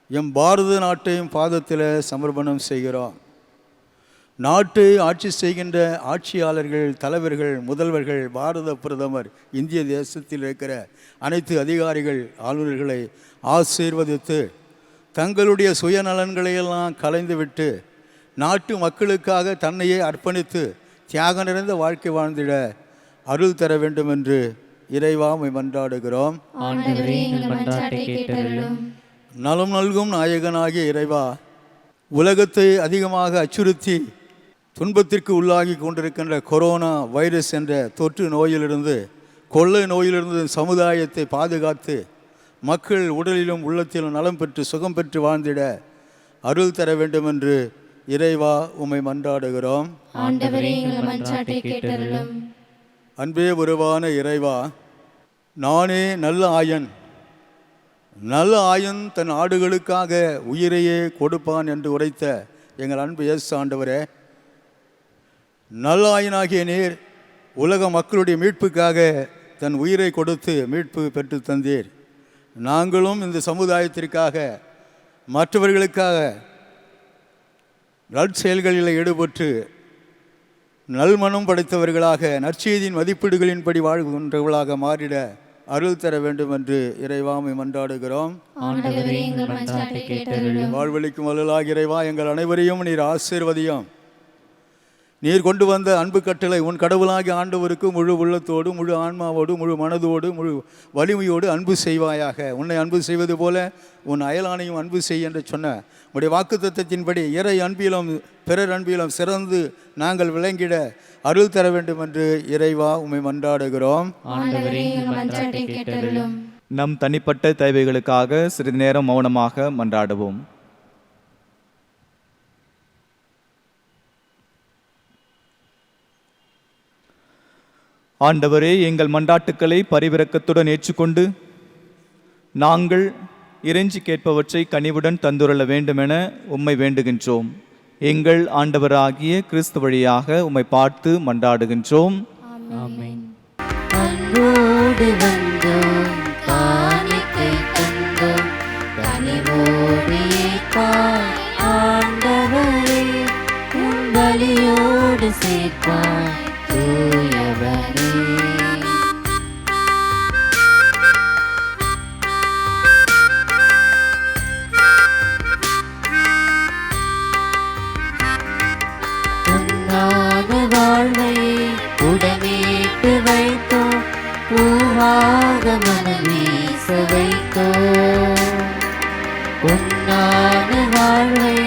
எம் பாரத நாட்டையும் பாதத்தில் சமர்ப்பணம் செய்கிறோம். நாட்டை ஆட்சி செய்கின்ற ஆட்சியாளர்கள், தலைவர்கள், முதல்வர்கள், பாரத பிரதமர், இந்திய தேசத்தில் இருக்கிற அனைத்து அதிகாரிகள், ஆளுநர்களை ஆசீர்வதித்து தங்களுடைய சுயநலன்களையெல்லாம் கலைந்துவிட்டு நாட்டு மக்களுக்காக தன்னையே அர்ப்பணித்து தியாக நிறைந்த வாழ்க்கை வாழ்ந்திட அருள் தர வேண்டும் என்று இறைவா உம்மை மன்றாடுகிறோம். நலம் நல்கும் நாயகனாகிய இறைவா, உலகத்தை அதிகமாக அச்சுறுத்தி துன்பத்திற்கு உள்ளாகி கொண்டிருக்கின்ற கொரோனா வைரஸ் என்ற தொற்று நோயிலிருந்து, கொள்ளை நோயிலிருந்து சமுதாயத்தை பாதுகாத்து மக்கள் உடலிலும் உள்ளத்திலும் நலம் பெற்று சுகம் பெற்று வாழ்ந்திட அருள் தர வேண்டும் என்று இறைவா உம்மை மன்றாடுகிறோம். அன்பே உருவான இறைவா, நானே நல்ல ஆயன், நல்ல ஆயன் தன் ஆடுகளுக்காக உயிரையே கொடுப்பான் என்று உரைத்த எங்கள் அன்பு இயேசு ஆண்டவரே, நல்ல ஆயனாகிய நீர் உலக மக்களுடைய மீட்புக்காக தன் உயிரை கொடுத்து மீட்பு பெற்று தந்தீர். நாங்களும் இந்த சமுதாயத்திற்காக மற்றவர்களுக்காக நற்செயல்களில் ஈடுபட்டு நல்மனம் படைத்தவர்களாக நற்செய்தியின் மதிப்பீடுகளின்படி வாழ்கின்றவர்களாக மாறிட அருள் தர வேண்டும் என்று இறைவாமை மன்றாடுகிறோம். வாழ்வளிக்கும் அருளாக இறைவா, எங்கள் அனைவரையும் நீர் ஆசீர்வதியும். நீர் கொண்டு வந்த அன்பு கட்டளை, உன் கடவுளாகி ஆண்டவருக்கு முழு உள்ளத்தோடு, முழு ஆன்மாவோடு, முழு மனதோடு, முழு வலிமையோடு அன்பு செய்வாயாக. உன்னை அன்பு செய்வது போல உன் அயலானையும் அன்பு செய் என்று சொன்ன உடைய வாக்குத்தத்தத்தின்படி இறை அன்பிலும் பிறர் அன்பிலும் சிறந்து நாங்கள் விளங்கிட அருள் தர வேண்டும் என்று இறைவா உம்மை மன்றாடுகிறோம். நம் தனிப்பட்ட தேவைகளுக்காக சிறிது நேரம் மௌனமாக மன்றாடுவோம். ஆண்டவரே, எங்கள் மன்றாட்டுக்களை பரிவிரக்கத்துடன் ஏற்றுக்கொண்டு நாங்கள் இறைஞ்சி கேட்பவற்றை கனிவுடன் தந்துரல வேண்டுமென உம்மை வேண்டுகின்றோம். எங்கள் ஆண்டவராகிய கிறிஸ்து வழியாக உம்மை பார்த்து மன்றாடுகின்றோம். ஆமென். அன்போடு வந்தோம், காணிக்கை தந்தோம், கனிவோடு ஏற்பாய் ஆண்டவரே, உன் பலியோடு சேர்ப்பாய் தூயவரே. உன்னாத வாழ்வை உடமேட்டு வைத்தோம், பூவாக மனம் வீச வைத்தோம். உன்னாத வாழ்வை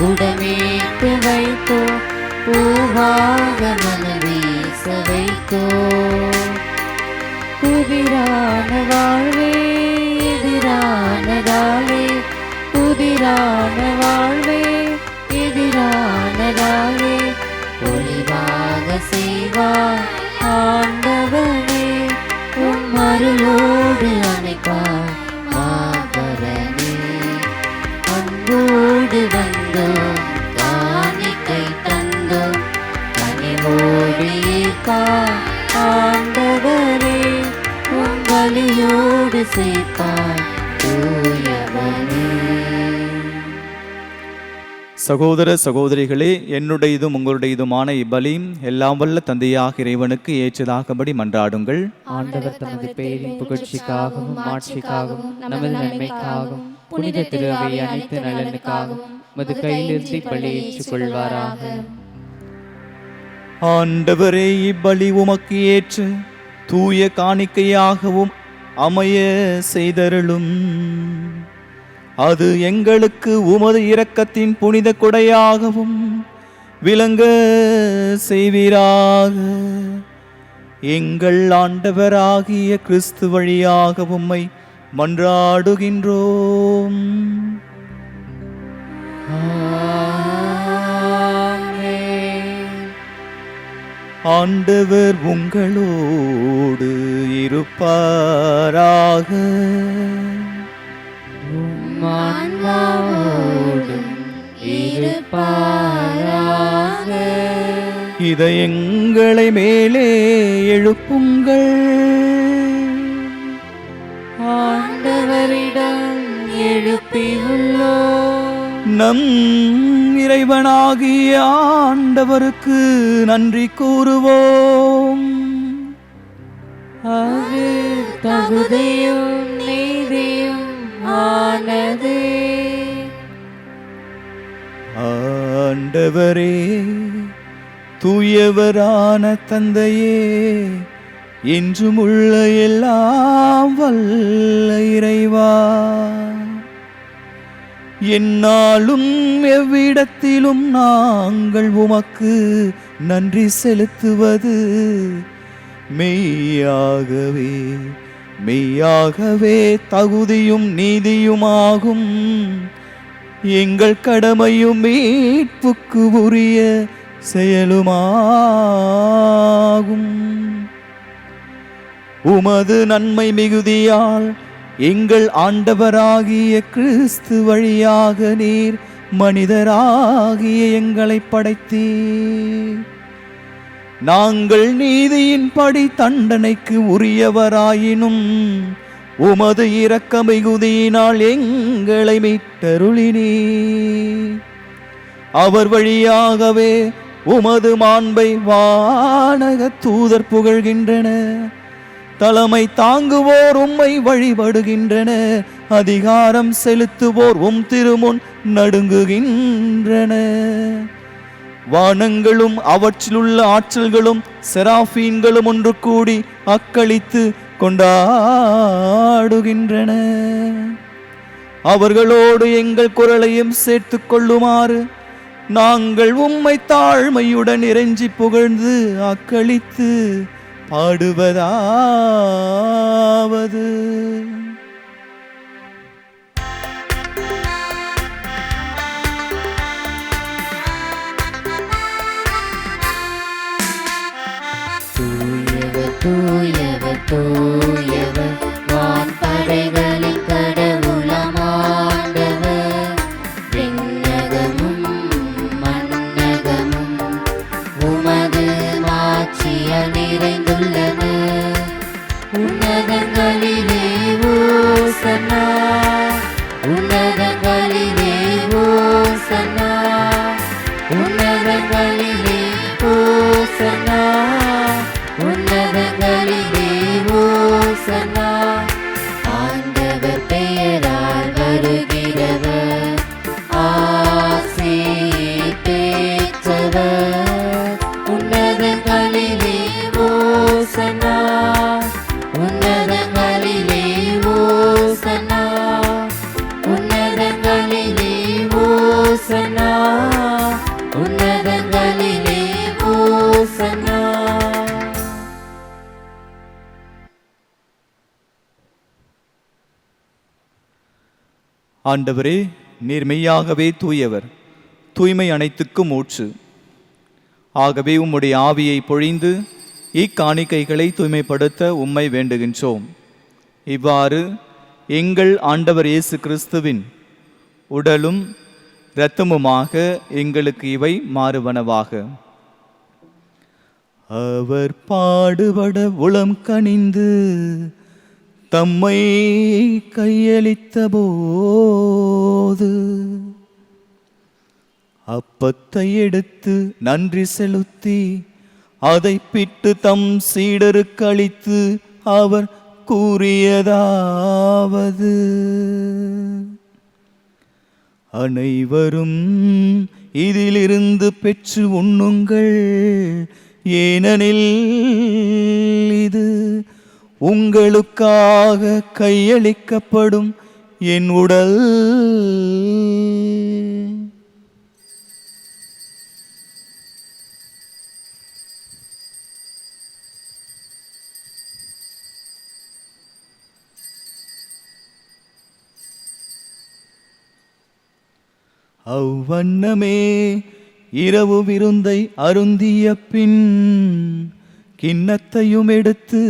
உடமேட்டு வைத்தோம், பூவாக மனம் வீச வைத்தோம். புதிரான வாழ்வே எதிரானதாலே, புதிரான வாழ்வே எதிரானதாலே, செய்வார் ஆண்டவனே உம் அருளோடு அணைப்பார் மாபரனே அன்போடு வந்தோம் காணிக்கை தந்தோம் கனிவோடு ஏற்பார் ஆண்டவரே உம் வலியோடு சேர்ப்பார் தூயவனே. சகோதர சகோதரிகளே, என்னுடையதும் உங்களுடையதுமான இப்பலி எல்லாம் வல்ல தந்தையாக இறைவனுக்கு ஏற்றதாகபடி மன்றாடுங்கள். ஆண்டவர் தமது பெயரின் புகழ்ச்சிக்காகவும் மாட்சிக்காகவும் நமது நன்மைக்காகவும் புனித திரு அவை அனைத்து நலனுக்காகவும் மது கையிலிருந்து பள்ளி ஏற்றுக் கொள்வாராக. ஆண்டவரே, இப்பலி உமக்கு ஏற்று தூய காணிக்கையாகவும் அமைய செய்தருளும். அது எங்களுக்கு உமது இரக்கத்தின் புனித கொடையாகவும் விளங்க செய்வீராக. எங்கள் ஆண்டவராகிய கிறிஸ்து வழியாக உம்மை மன்றாடுகின்றோம். ஆண்டவர் உங்களோடு இருப்பாராக. ஆன்மாவோடும் இருப்பாராக. இதயங்களை மேலே எழுப்புங்கள். ஆண்டவரிடம் எழுப்பியுள்ளோம். நம் இறைவனாகிய ஆண்டவருக்கு நன்றி கூறுவோம். அது தகுதியும் நீதியும் ஆனதே. ஆண்டவரே, தூயவரான தந்தையே, என்றும் உள்ள எல்லாம் வல்ல இறைவா, எந்நாளும் எவ்விடத்திலும் நாங்கள் உமக்கு நன்றி செலுத்துவது மெய்யாகவே மெய்யாகவே தகுதியும் நீதியுமாகும். எங்கள் கடமையும் மீட்புக்கு உரிய செயலுமாகும். உமது நன்மை மிகுதியால் எங்கள் ஆண்டவராகிய கிறிஸ்து வழியாக நீர் மனிதராகிய எங்களை படைத்தீர். நாங்கள் நீதியின்படி தண்டனைக்கு உரியவராயினும் உமது இரக்க மிகுதியினால் எங்களை மீட்டருளினீர். அவர் வழியாகவே உமது மாண்பை வானக தூதர் புகழ்கின்றன. தலைமை தாங்குவோர் உம்மை வழிபடுகின்றன. அதிகாரம் செலுத்துவோர் உம் திருமுன் நடுங்குகின்றன. வானங்களும் அவற்றிலுள்ள ஆற்றல்களும் செராஃபீன்களும் ஒன்று கூடி அக்களித்து கொண்டாடுகின்றன. அவர்களோடு எங்கள் குரலையும் சேர்த்து கொள்ளுமாறு நாங்கள் உம்மை தாழ்மையுடன் இறைஞ்சி புகழ்ந்து அக்களித்து பாடுவதாவது: தூயவர் தூயவர் தூயவர் வான்படைகளின் கடவுளமாண்டவர். விண்ணகமும் மண்ணகமும் உமது மாட்சியால் நிறைந்துள்ளன. உன்னதங்களிலே ஓசன்னா, உன்னதங்களிலே ஓசன்னா, உன்னதங்களிலே ஓசன்னா, உன்னதங்களிலே ஓசன்னா. ஆண்டவர் பெயரால் வருகிறவர் ஆசி பெற்றவர். உன்னதங்களிலே ஓசன்னா, உன்னதங்களிலே ஓசன்னா, உன்னதங்களிலே ஓசன்னா, உன்னதங்களிலே ஓசன்னா. ஆண்டவரே, நீர் மெய்யாகவே தூயவர், தூய்மை அனைத்துக்கும் ஊற்று. ஆகவே உம்முடைய ஆவியை பொழிந்து இக்காணிக்கைகளை தூய்மைப்படுத்த உம்மை வேண்டுகின்றோம். இவ்வாறு எங்கள் ஆண்டவர் இயேசு கிறிஸ்துவின் உடலும் இரத்தமுமாக எங்களுக்கு இவை மாறுவனவாக. அவர் பாடுபட உளம் கனிந்து தம்மை கையளித்த போது அப்பத்தை எடுத்து நன்றி செலுத்தி அதை பிட்டு தம் சீடருக்கு அளித்து அவர் கூறியதாவது: அனைவரும் இதிலிருந்து பெற்று உண்ணுங்கள், ஏனெனில் இது உங்களுக்காக கையளிக்கப்படும் என் உடல். அவ்வண்ணமே இரவு விருந்தை அருந்திய பின் கிண்ணத்தையும் எடுத்து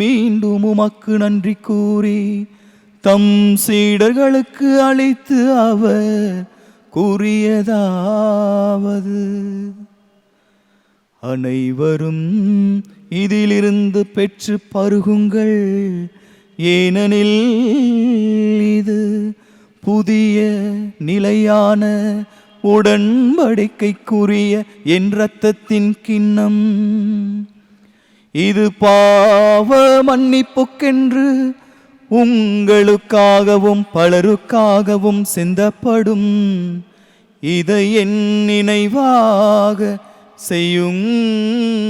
மீண்டும் உமக்கு நன்றி கூறி தம் சீடர்களுக்கு அளித்து அவர் கூறியதாவது: அனைவரும் இதிலிருந்து பெற்று பருகுங்கள், ஏனெனில் இது புதிய நிலையான உடன்படிக்கைக்குரிய என் இரத்தத்தின் கிண்ணம். இது பாவ மன்னிப்புக்கென்று உங்களுக்காகவும் பலருக்காகவும் சிந்தப்படும். இதை என் நினைவாக செய்யுங்கள்.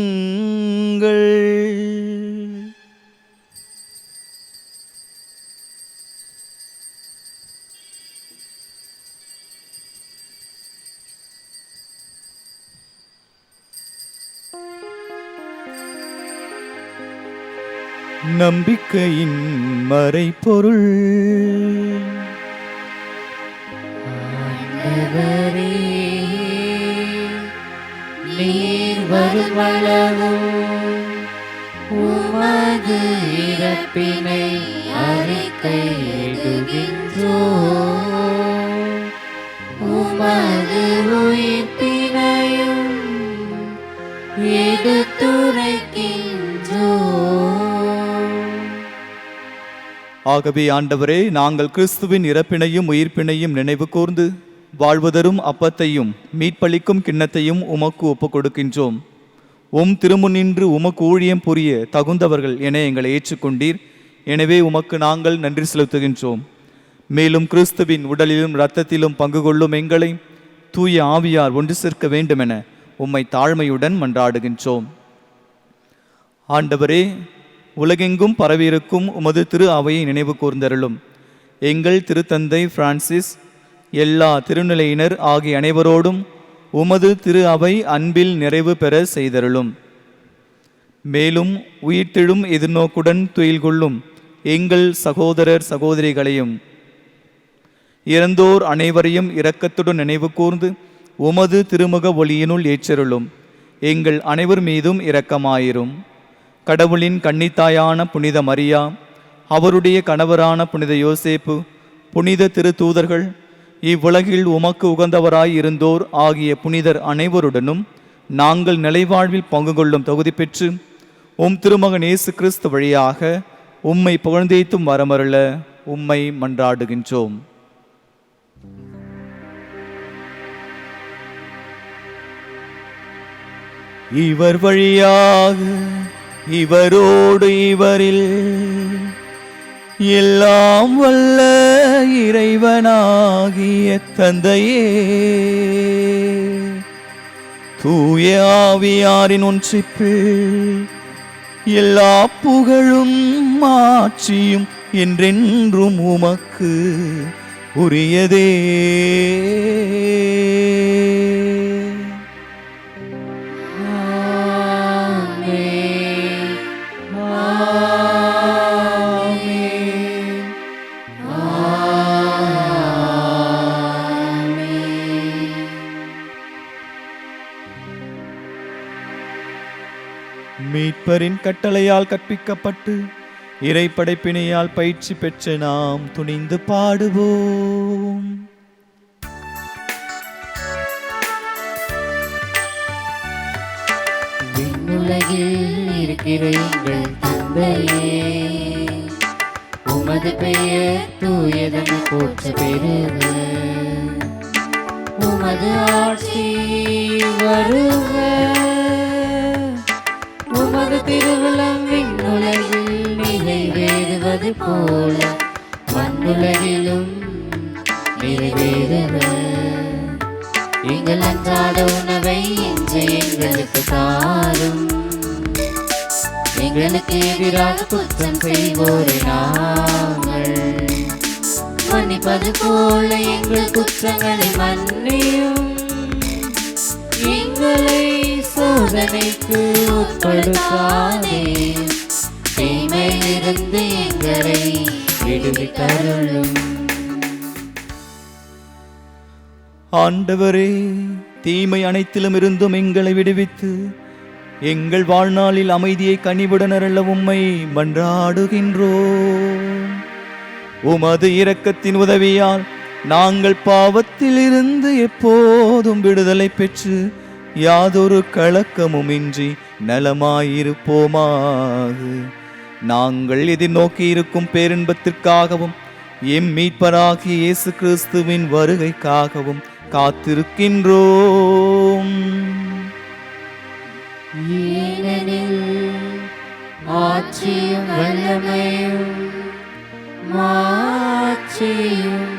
நம்பிக்கையின் மறைபொருள். ஆண்டவரே, நீர் வருமளவும் உமது இறப்பினை அறிக்கையிடுகின்றோம், உமது உயிர்ப்பினையும் எடுத்துரைக்கின்றோம். ஆகவே ஆண்டவரே, நாங்கள் கிறிஸ்துவின் இறப்பினையும் உயிர்ப்பினையும் நினைவு கூர்ந்து வாழ்வதரும் அப்பத்தையும் மீட்பளிக்கும் கிண்ணத்தையும் உமக்கு ஒப்புக் கொடுக்கின்றோம். திருமுன்னின்று உமக்கு ஊழியம் புரிய தகுந்தவர்கள் என எங்களை ஏற்றுக்கொண்டீர். எனவே உமக்கு நாங்கள் நன்றி செலுத்துகின்றோம். மேலும் கிறிஸ்துவின் உடலிலும் இரத்தத்திலும் பங்கு கொள்ளும் எங்களை தூய ஆவியார் ஒன்று சேர்க்க வேண்டுமென உம்மை தாழ்மையுடன் மன்றாடுகின்றோம். ஆண்டவரே, உலகெங்கும் பரவியிருக்கும் உமது திரு அவையை நினைவு கூர்ந்தருளும். எங்கள் திருத்தந்தை பிரான்சிஸ், எல்லா திருநிலையினர் ஆகிய அனைவரோடும் உமது திரு அவை அன்பில் நிறைவு பெற செய்தருளும். மேலும் உயிர்த்தெழும் எதிர்நோக்குடன் துயில் கொள்ளும் எங்கள் சகோதரர் சகோதரிகளையும் இறந்தோர் அனைவரையும் இரக்கத்துடன் நினைவு கூர்ந்து உமது திருமுக ஒளியினுள் ஏற்றருளும். எங்கள் அனைவர் மீதும் இரக்கமாயிரும். கடவுளின் கன்னித்தாயான புனித மரியா, அவருடைய கணவரான புனித யோசேப்பு, புனித திரு தூதர்கள், இவ்வுலகில் உமக்கு உகந்தவராய் இருந்தோர் ஆகிய புனிதர் அனைவருடனும் நாங்கள் நிலைவாழ்வில் பங்கு கொள்ளும் தகுதி பெற்று திருமகன் இயேசு கிறிஸ்து வழியாக உம்மை புகழ்ந்தேத்தும் வரமருள உம்மை மன்றாடுகின்றோம். இவர் வழியாக இவரோடு இவரில் எல்லாம் வல்ல இறைவனாகிய தந்தையே, தூய ஆவியாரின் ஒன்றிப்பில் எல்லா புகழும் மாட்சியும் என்றென்றும் உமக்கு உரியதே. மீட்பரின் கட்டளையால் கற்பிக்கப்பட்டு இறை படைப்பினையால் பயிற்சி பெற்ற நாம் துணிந்து பாடுவோம். விண்ணுலகில் இருக்கிற எங்கள் தந்தையே, உமது பெயர் தூயதென போற்ற பெறுக. உமது ஆட்சி வருக. உமது திருவுளம் விண்ணுலகில் நிறைவேறுவது போல மண்ணுலகிலும் நிறைவேறுக. எங்கள் அன்றாட உணவை இன்று எங்களுக்கு தாரும். எங்களுக்கு எதிராக குற்றம் செய்வோரை நாங்கள் மன்னிப்பது போல எங்கள் குற்றங்களை மன்னியும். எங்களை சோதனைக்கு உட்படுத்தாதே, தீமையிலிருந்து எங்களை விடுவித்தருளும். ஆண்டவரே, தீமை அனைத்திலும் இருந்தும் எங்களை விடுவித்து எங்கள் வாழ்நாளில் அமைதியை கனிவுடன் அருள உம்மை மன்றாடுகின்றோம். உமது இரக்கத்தின் உதவியால் நாங்கள் பாவத்தில் இருந்து எப்போதும் விடுதலை பெற்று யாதொரு கலக்கமுமின்றி நலமாயிருப்போமாக. நாங்கள் எதிர்நோக்கி இருக்கும் பேரின்பத்திற்காகவும் எம் மீட்பராகிய இயேசு கிறிஸ்துவின் வருகைக்காகவும் காத்திருக்கின்றோம். ஏனெனில் ஆட்சியும் வல்லமையும் மாட்சியும்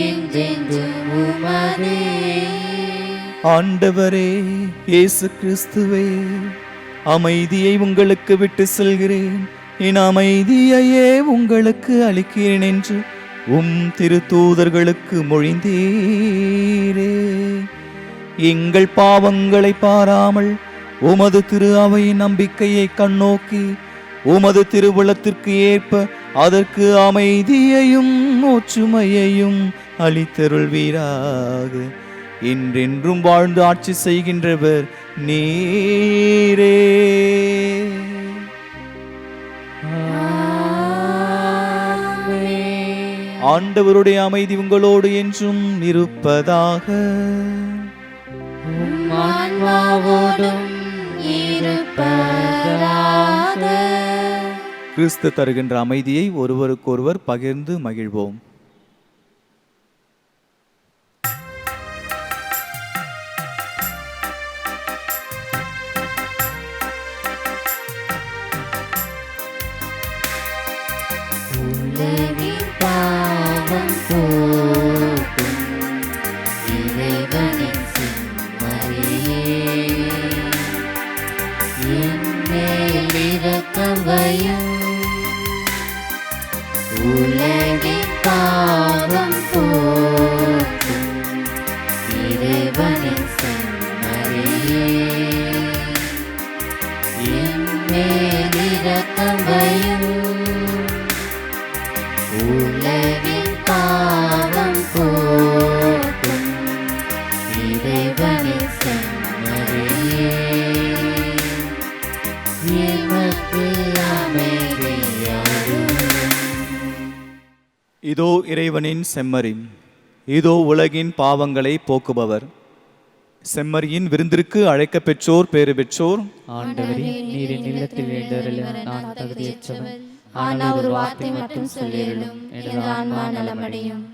என்றென்றும் உமதே. ஆண்டவரே இயேசு கிறிஸ்துவே, அமைதியை உங்களுக்கு விட்டு செல்கிறேன், என் அமைதியையே உங்களுக்கு அளிக்கிறேன் என்று உம் திருத்தூதர்களுக்கு மொழிந்தீரே. எங்கள் பாவங்களை பாராமல் உமது திரு அவையின் நம்பிக்கையை கண்ணோக்கி உமது திருவுளத்திற்கு ஏற்ப அதற்கு அமைதியையும் ஒற்றுமையையும் அளித்தருள்வீராக. என்றென்றும் வாழ்ந்து ஆட்சி செய்கின்றவர் நீரே. ஆண்டவருடைய அமைதி உங்களோடு என்றும் இருப்பதாக. ஆன்மாவோடும் இருப்பதாக. கிறிஸ்து தருகின்ற அமைதியை ஒருவருக்கொருவர் பகிர்ந்து மகிழ்வோம். உலகின் பாவம் போக்கும் இறைவனின் செம்மறியே, என்மேல் இரக்கம் வையும். உலகின் பாவம் போக்கும் இறைவனின் செம்மறியே, என்மேல் இரக்கம் வையும். உலகின் பாவம் போக்கும் இறைவனின் செம்மறியே, எமக்கு அமைதியருளும். இதோ இறைவனின் செம்மறி, இதோ உலகின் பாவங்களை போக்குபவர். செம்மறியின் விருந்திற்கு அழைக்க பெற்றோர் பேறு பெற்றோர். ஆண்டவரே, நீர் என் இல்லத்தில் எழுந்தருள நான் தகுதியற்றவன். ஆனால் ஒரு வார்த்தை மட்டும் சொல்லியருளும், எனது ஆன்மா நலமடையும்.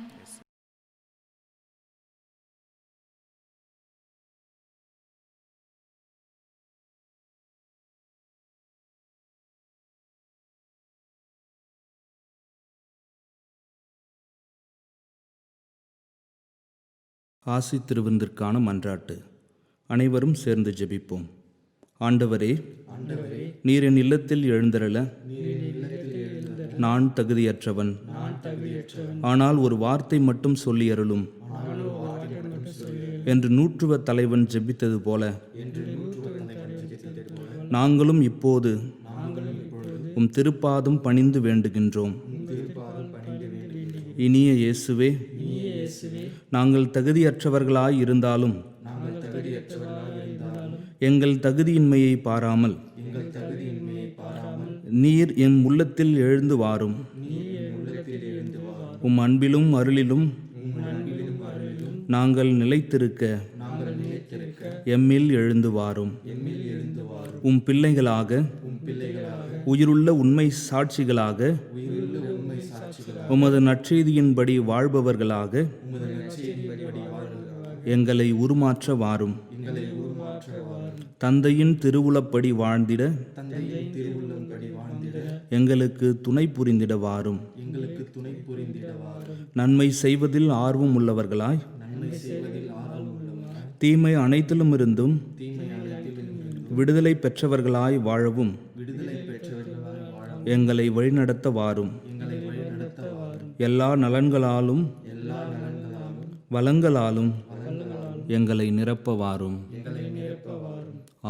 ஆசி திருவிருந்திற்கான மன்றாட்டு. அனைவரும் சேர்ந்து ஜெபிப்போம். ஆண்டவரே, நீர் என் இல்லத்தில் எழுந்தருள நான் தகுதியற்றவன். ஆனால் ஒரு வார்த்தை மட்டும் சொல்லி அருளும் என்று நூற்றுவ தலைவன் ஜெபித்தது போல நாங்களும் இப்போது உம் திருப்பாதம் பணிந்து வேண்டுகின்றோம். இனிய இயேசுவே, நாங்கள் தகுதியற்றவர்களாய் இருந்தாலும் எங்கள் தகுதியின்மையை பாராமல் நீர் என் உள்ளத்தில் எழுந்து வாரும். உம் அன்பிலும் அருளிலும் நாங்கள் நிலைத்திருக்க எம்மில் எழுந்து வாரும். உம் பிள்ளைகளாக உயிருள்ள உண்மை சாட்சிகளாக உமது நற்செய்தியின்படி வாழ்பவர்களாக எங்களை உருமாற்ற வாரும். தந்தையின் திருவுளப்படி வாழ்ந்திட எங்களுக்கு துணை புரிந்திட வாரும். நன்மை செய்வதில் ஆர்வம் உள்ளவர்களாய் தீமை அனைத்திலும் இருந்தும் விடுதலை பெற்றவர்களாய் வாழவும் எங்களை வழிநடத்த வாரும். எல்லா நலன்களாலும் வளங்களாலும் எங்களை நிரப்ப வாரும்.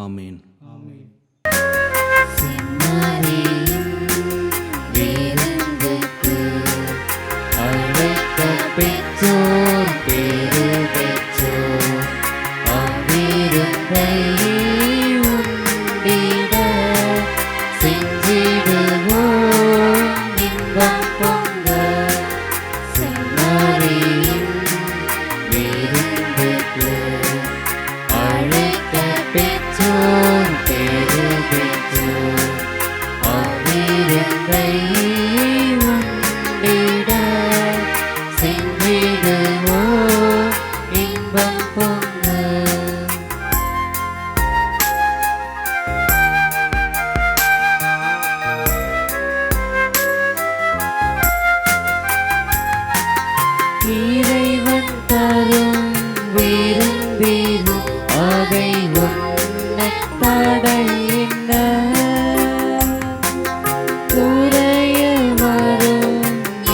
ஆமேன். பெற்றோர் பேரு பெற்றோர் அவ்விருந்தை உண்டிட செஞ்சிடுவோம் இன்பம் பொங்க. செம்மறியின் விருந்துக்கு அழைக்க பெற்றோர் பேரு பெற்றோர் அவ்விருந்தை உண்டிட சென்றிடுவோம் இன்பம் பொங்க. இறைவன் தரும் விருந்தில் அதை உண்ண தடை என்ன? துறைய வரும்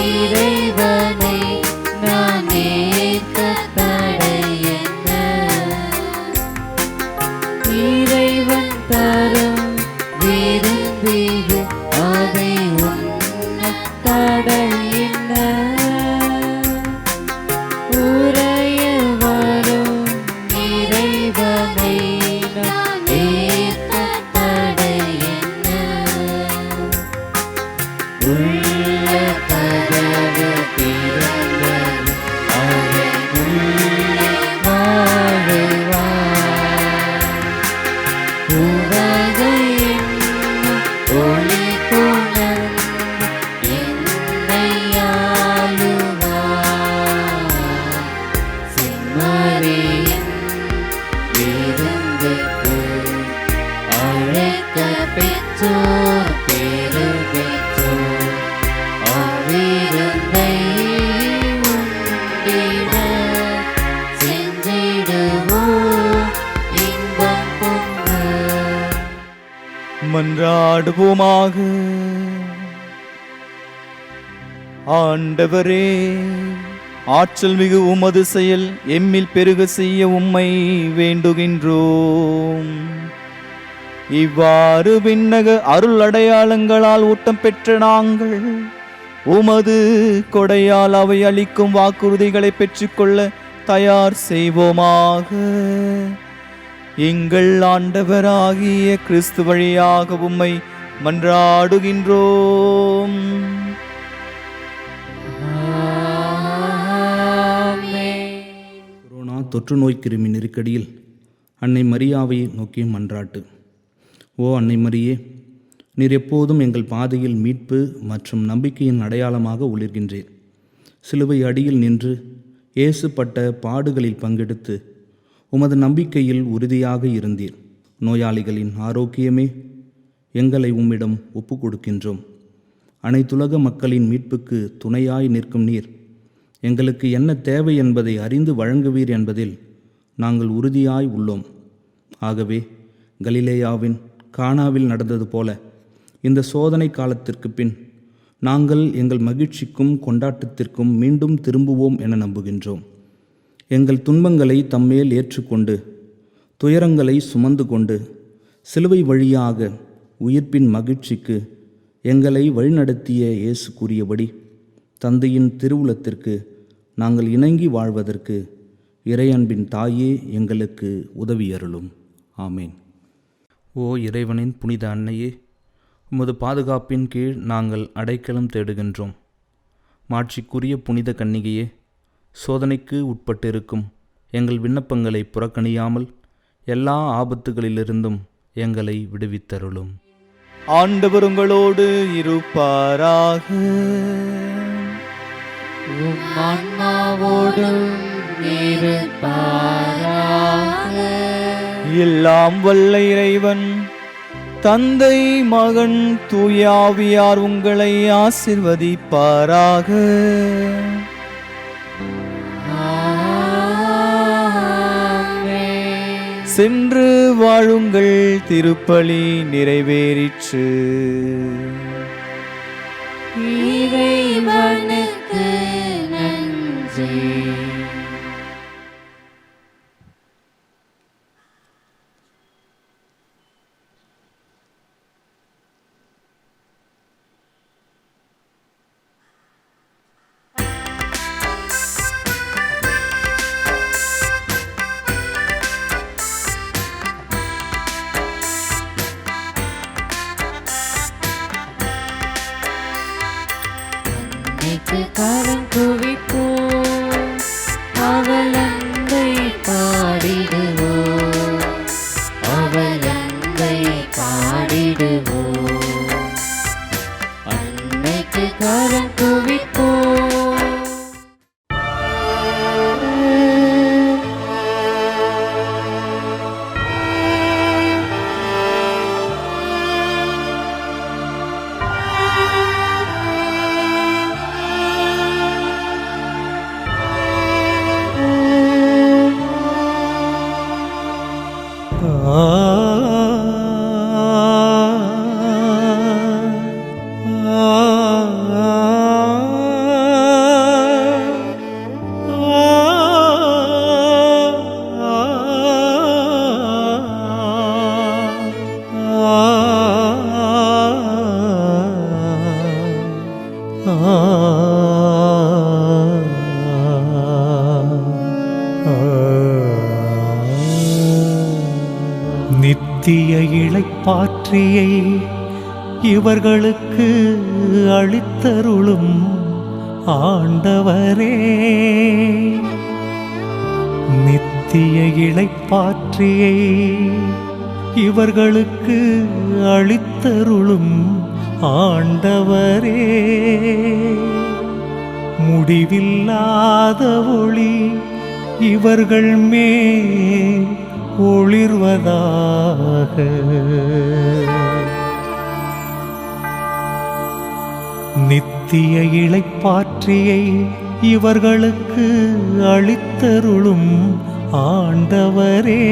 இறைவனை நான் ஏற்க தடை என்ன? இறைவன் தரும் விருந்தில் அதை உண்ண தடை என்ன? உறைய வரும் இறைவனை நான் ஏற்க தடை என்ன? உள்ள கதவு திறந்தது அதனுள்ளே வாழுவார். உவகை என்னும் ஒளி கொணர்ந்து என்னை ஆளுவார். செம்மறியின் விருந்துக்கு அழைக்க பெற்றோர் பேரு பெற்றோர் அவ்விருந்தை உண்டிட சென்றிடுவோம் இன்பம் பொங்க. மன்றாடுவோமாக. ஆண்டவரே, ஆற்றல் மிகு உமது செயல் எம்மில் பெருக செய்ய உம்மை வேண்டுகின்றோம். இவ்வாறு விண்ணக அருள் அடையாளங்களால் ஊட்டம் பெற்ற நாங்கள் உமது கொடையால் அவை அளிக்கும் வாக்குறுதிகளை பெற்றுக்கொள்ள தயார் செய்வோமாக. எங்கள் ஆண்டவராகிய கிறிஸ்து வழியாக உம்மை மன்றாடுகின்றோம். கொரோனா தொற்று நோய் கிருமி நெருக்கடியில் அன்னை மரியாவை நோக்கி மன்றாட்டு. ஓ அன்னை மரியே, நீர் எப்போதும் எங்கள் பாதையில் மீட்பு மற்றும் நம்பிக்கையின் அடையாளமாக ஒளிர்கின்றீர். சிலுவை அடியில் நின்று இயேசு பட்ட பாடுகளில் பங்கெடுத்து உமது நம்பிக்கையில் உறுதியாக இருந்தீர். நோயாளிகளின் ஆரோக்கியமே, எங்களை உம்மிடம் ஒப்பு கொடுக்கின்றோம். அனைத்துலக மக்களின் மீட்புக்கு துணையாய் நிற்கும் நீர் எங்களுக்கு என்ன தேவை என்பதை அறிந்து வழங்குவீர் என்பதில் நாங்கள் உறுதியாய் உள்ளோம். ஆகவே கலிலேயாவின் கானாவில் நடந்தது போல இந்த சோதனை காலத்திற்கு பின் நாங்கள் எங்கள் மகிழ்ச்சிக்கும் கொண்டாட்டத்திற்கும் மீண்டும் திரும்புவோம் என நம்புகின்றோம். எங்கள் துன்பங்களை தம்மேல் ஏற்றுக்கொண்டு துயரங்களை சுமந்து கொண்டு சிலுவை வழியாக உயிர்ப்பின் மகிழ்ச்சிக்கு எங்களை வழிநடத்திய இயேசு கூறியபடி தந்தையின் திருவுளத்திற்கு நாங்கள் இணங்கி வாழ்வதற்கு இறையன்பின் தாயே எங்களுக்கு உதவியருளும். ஆமேன். ஓ இறைவனின் புனித அன்னையே, உமது பாதுகாப்பின் கீழ் நாங்கள் அடைக்கலம் தேடுகின்றோம். மாட்சிக்குரிய புனித கன்னிகையே, சோதனைக்கு உட்பட்டிருக்கும் எங்கள் விண்ணப்பங்களை புறக்கணியாமல் எல்லா ஆபத்துகளிலிருந்தும் எங்களை விடுவித்தருளும். ஆண்டவர் உங்களோடு இருப்பாராக. உம் ஆன்மாவோடும் இருப்பாராக. எல்லாம் வல்ல இறைவன் தந்தை, மகன், தூயாவியார் உங்களை ஆசிர்வதிப்பாராக. சென்று வாழுங்கள், திருப்பலி நிறைவேறிற்று. இறைவனுக்கு நன்றி. கரம் குவிப்போம், அவள் அன்பை பாடிடுவோம், அவள் அன்பை பாடிடுவோம். அன்னைக்கு கரம் குவிப்போம். நித்திய இளைப்பாற்றியை இவர்களுக்கு அளித்தருளும் ஆண்டவரே. நித்திய இளைப்பாற்றியை இவர்களுக்கு அளித்தருளும் ஆண்டவரே. முடிவில்லாத ஒளி இவர்கள் மேல் ஒளிர்வதாக. நித்திய இளைப்பாற்றியை இவர்களுக்கு அளித்தருளும் ஆண்டவரே.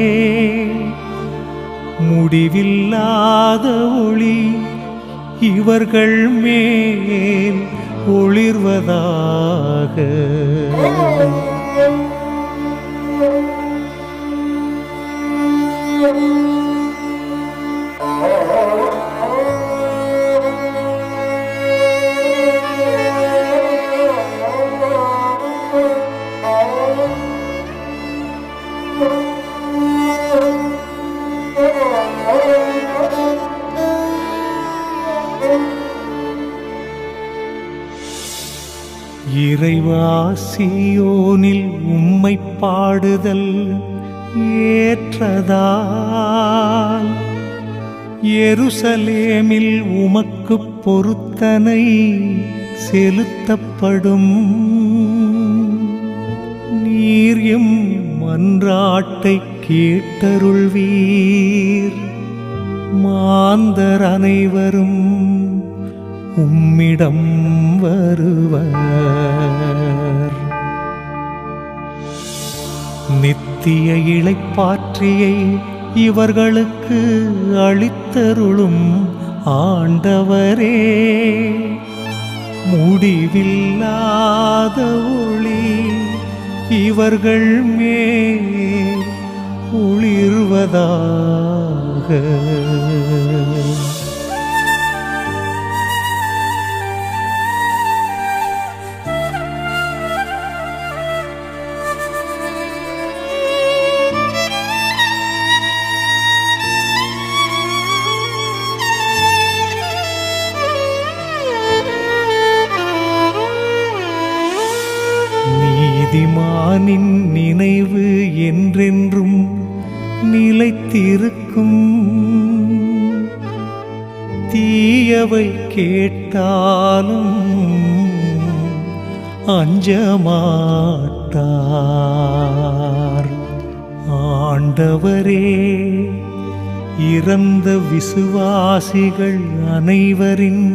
முடிவில்லாத ஒளி இவர்கள் மேல் ஒளிர்வதாக. இறைவா, சீயோனில் உம்மை பாடுதல் ஏற்றதால் எருசலேமில் உமக்கு பொருத்தனை செலுத்தப்படும். நீர் எம் மன்றாட்டை கேட்டருள்வீர். மாந்தர் அனைவரும் உம்மிடம் வருவர். நித்திய இளைப்பாற்றியை இவர்களுக்கு அளித்தருளும் ஆண்டவரே. முடிவில்லாத ஒளி இவர்கள் மேல் ஒளிர்வதாக. நீதிமானின் நினைவு என்றென்றும் நிலைத்திருக்கும். தீயவை கேட்டாலும் அஞ்சமாட்டார். ஆண்டவரே, இறந்த விசுவாசிகள் அனைவரின்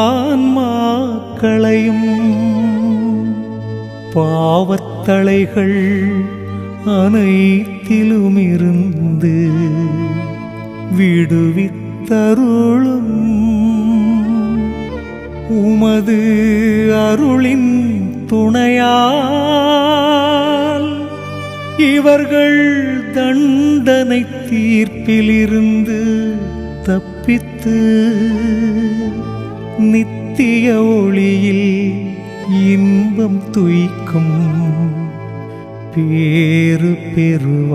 ஆன்மாக்களையும் பாவத்தளைகள் அனைத்திலுமிருந்து விடுவித்தருளும். உமது அருளின் துணையால் இவர்கள் தண்டனை தீர்ப்பிலிருந்து தப்பித்து நித்திய ஒளியில் இன்பம் துய்க்கும் பேறு பெறுவார்களாக.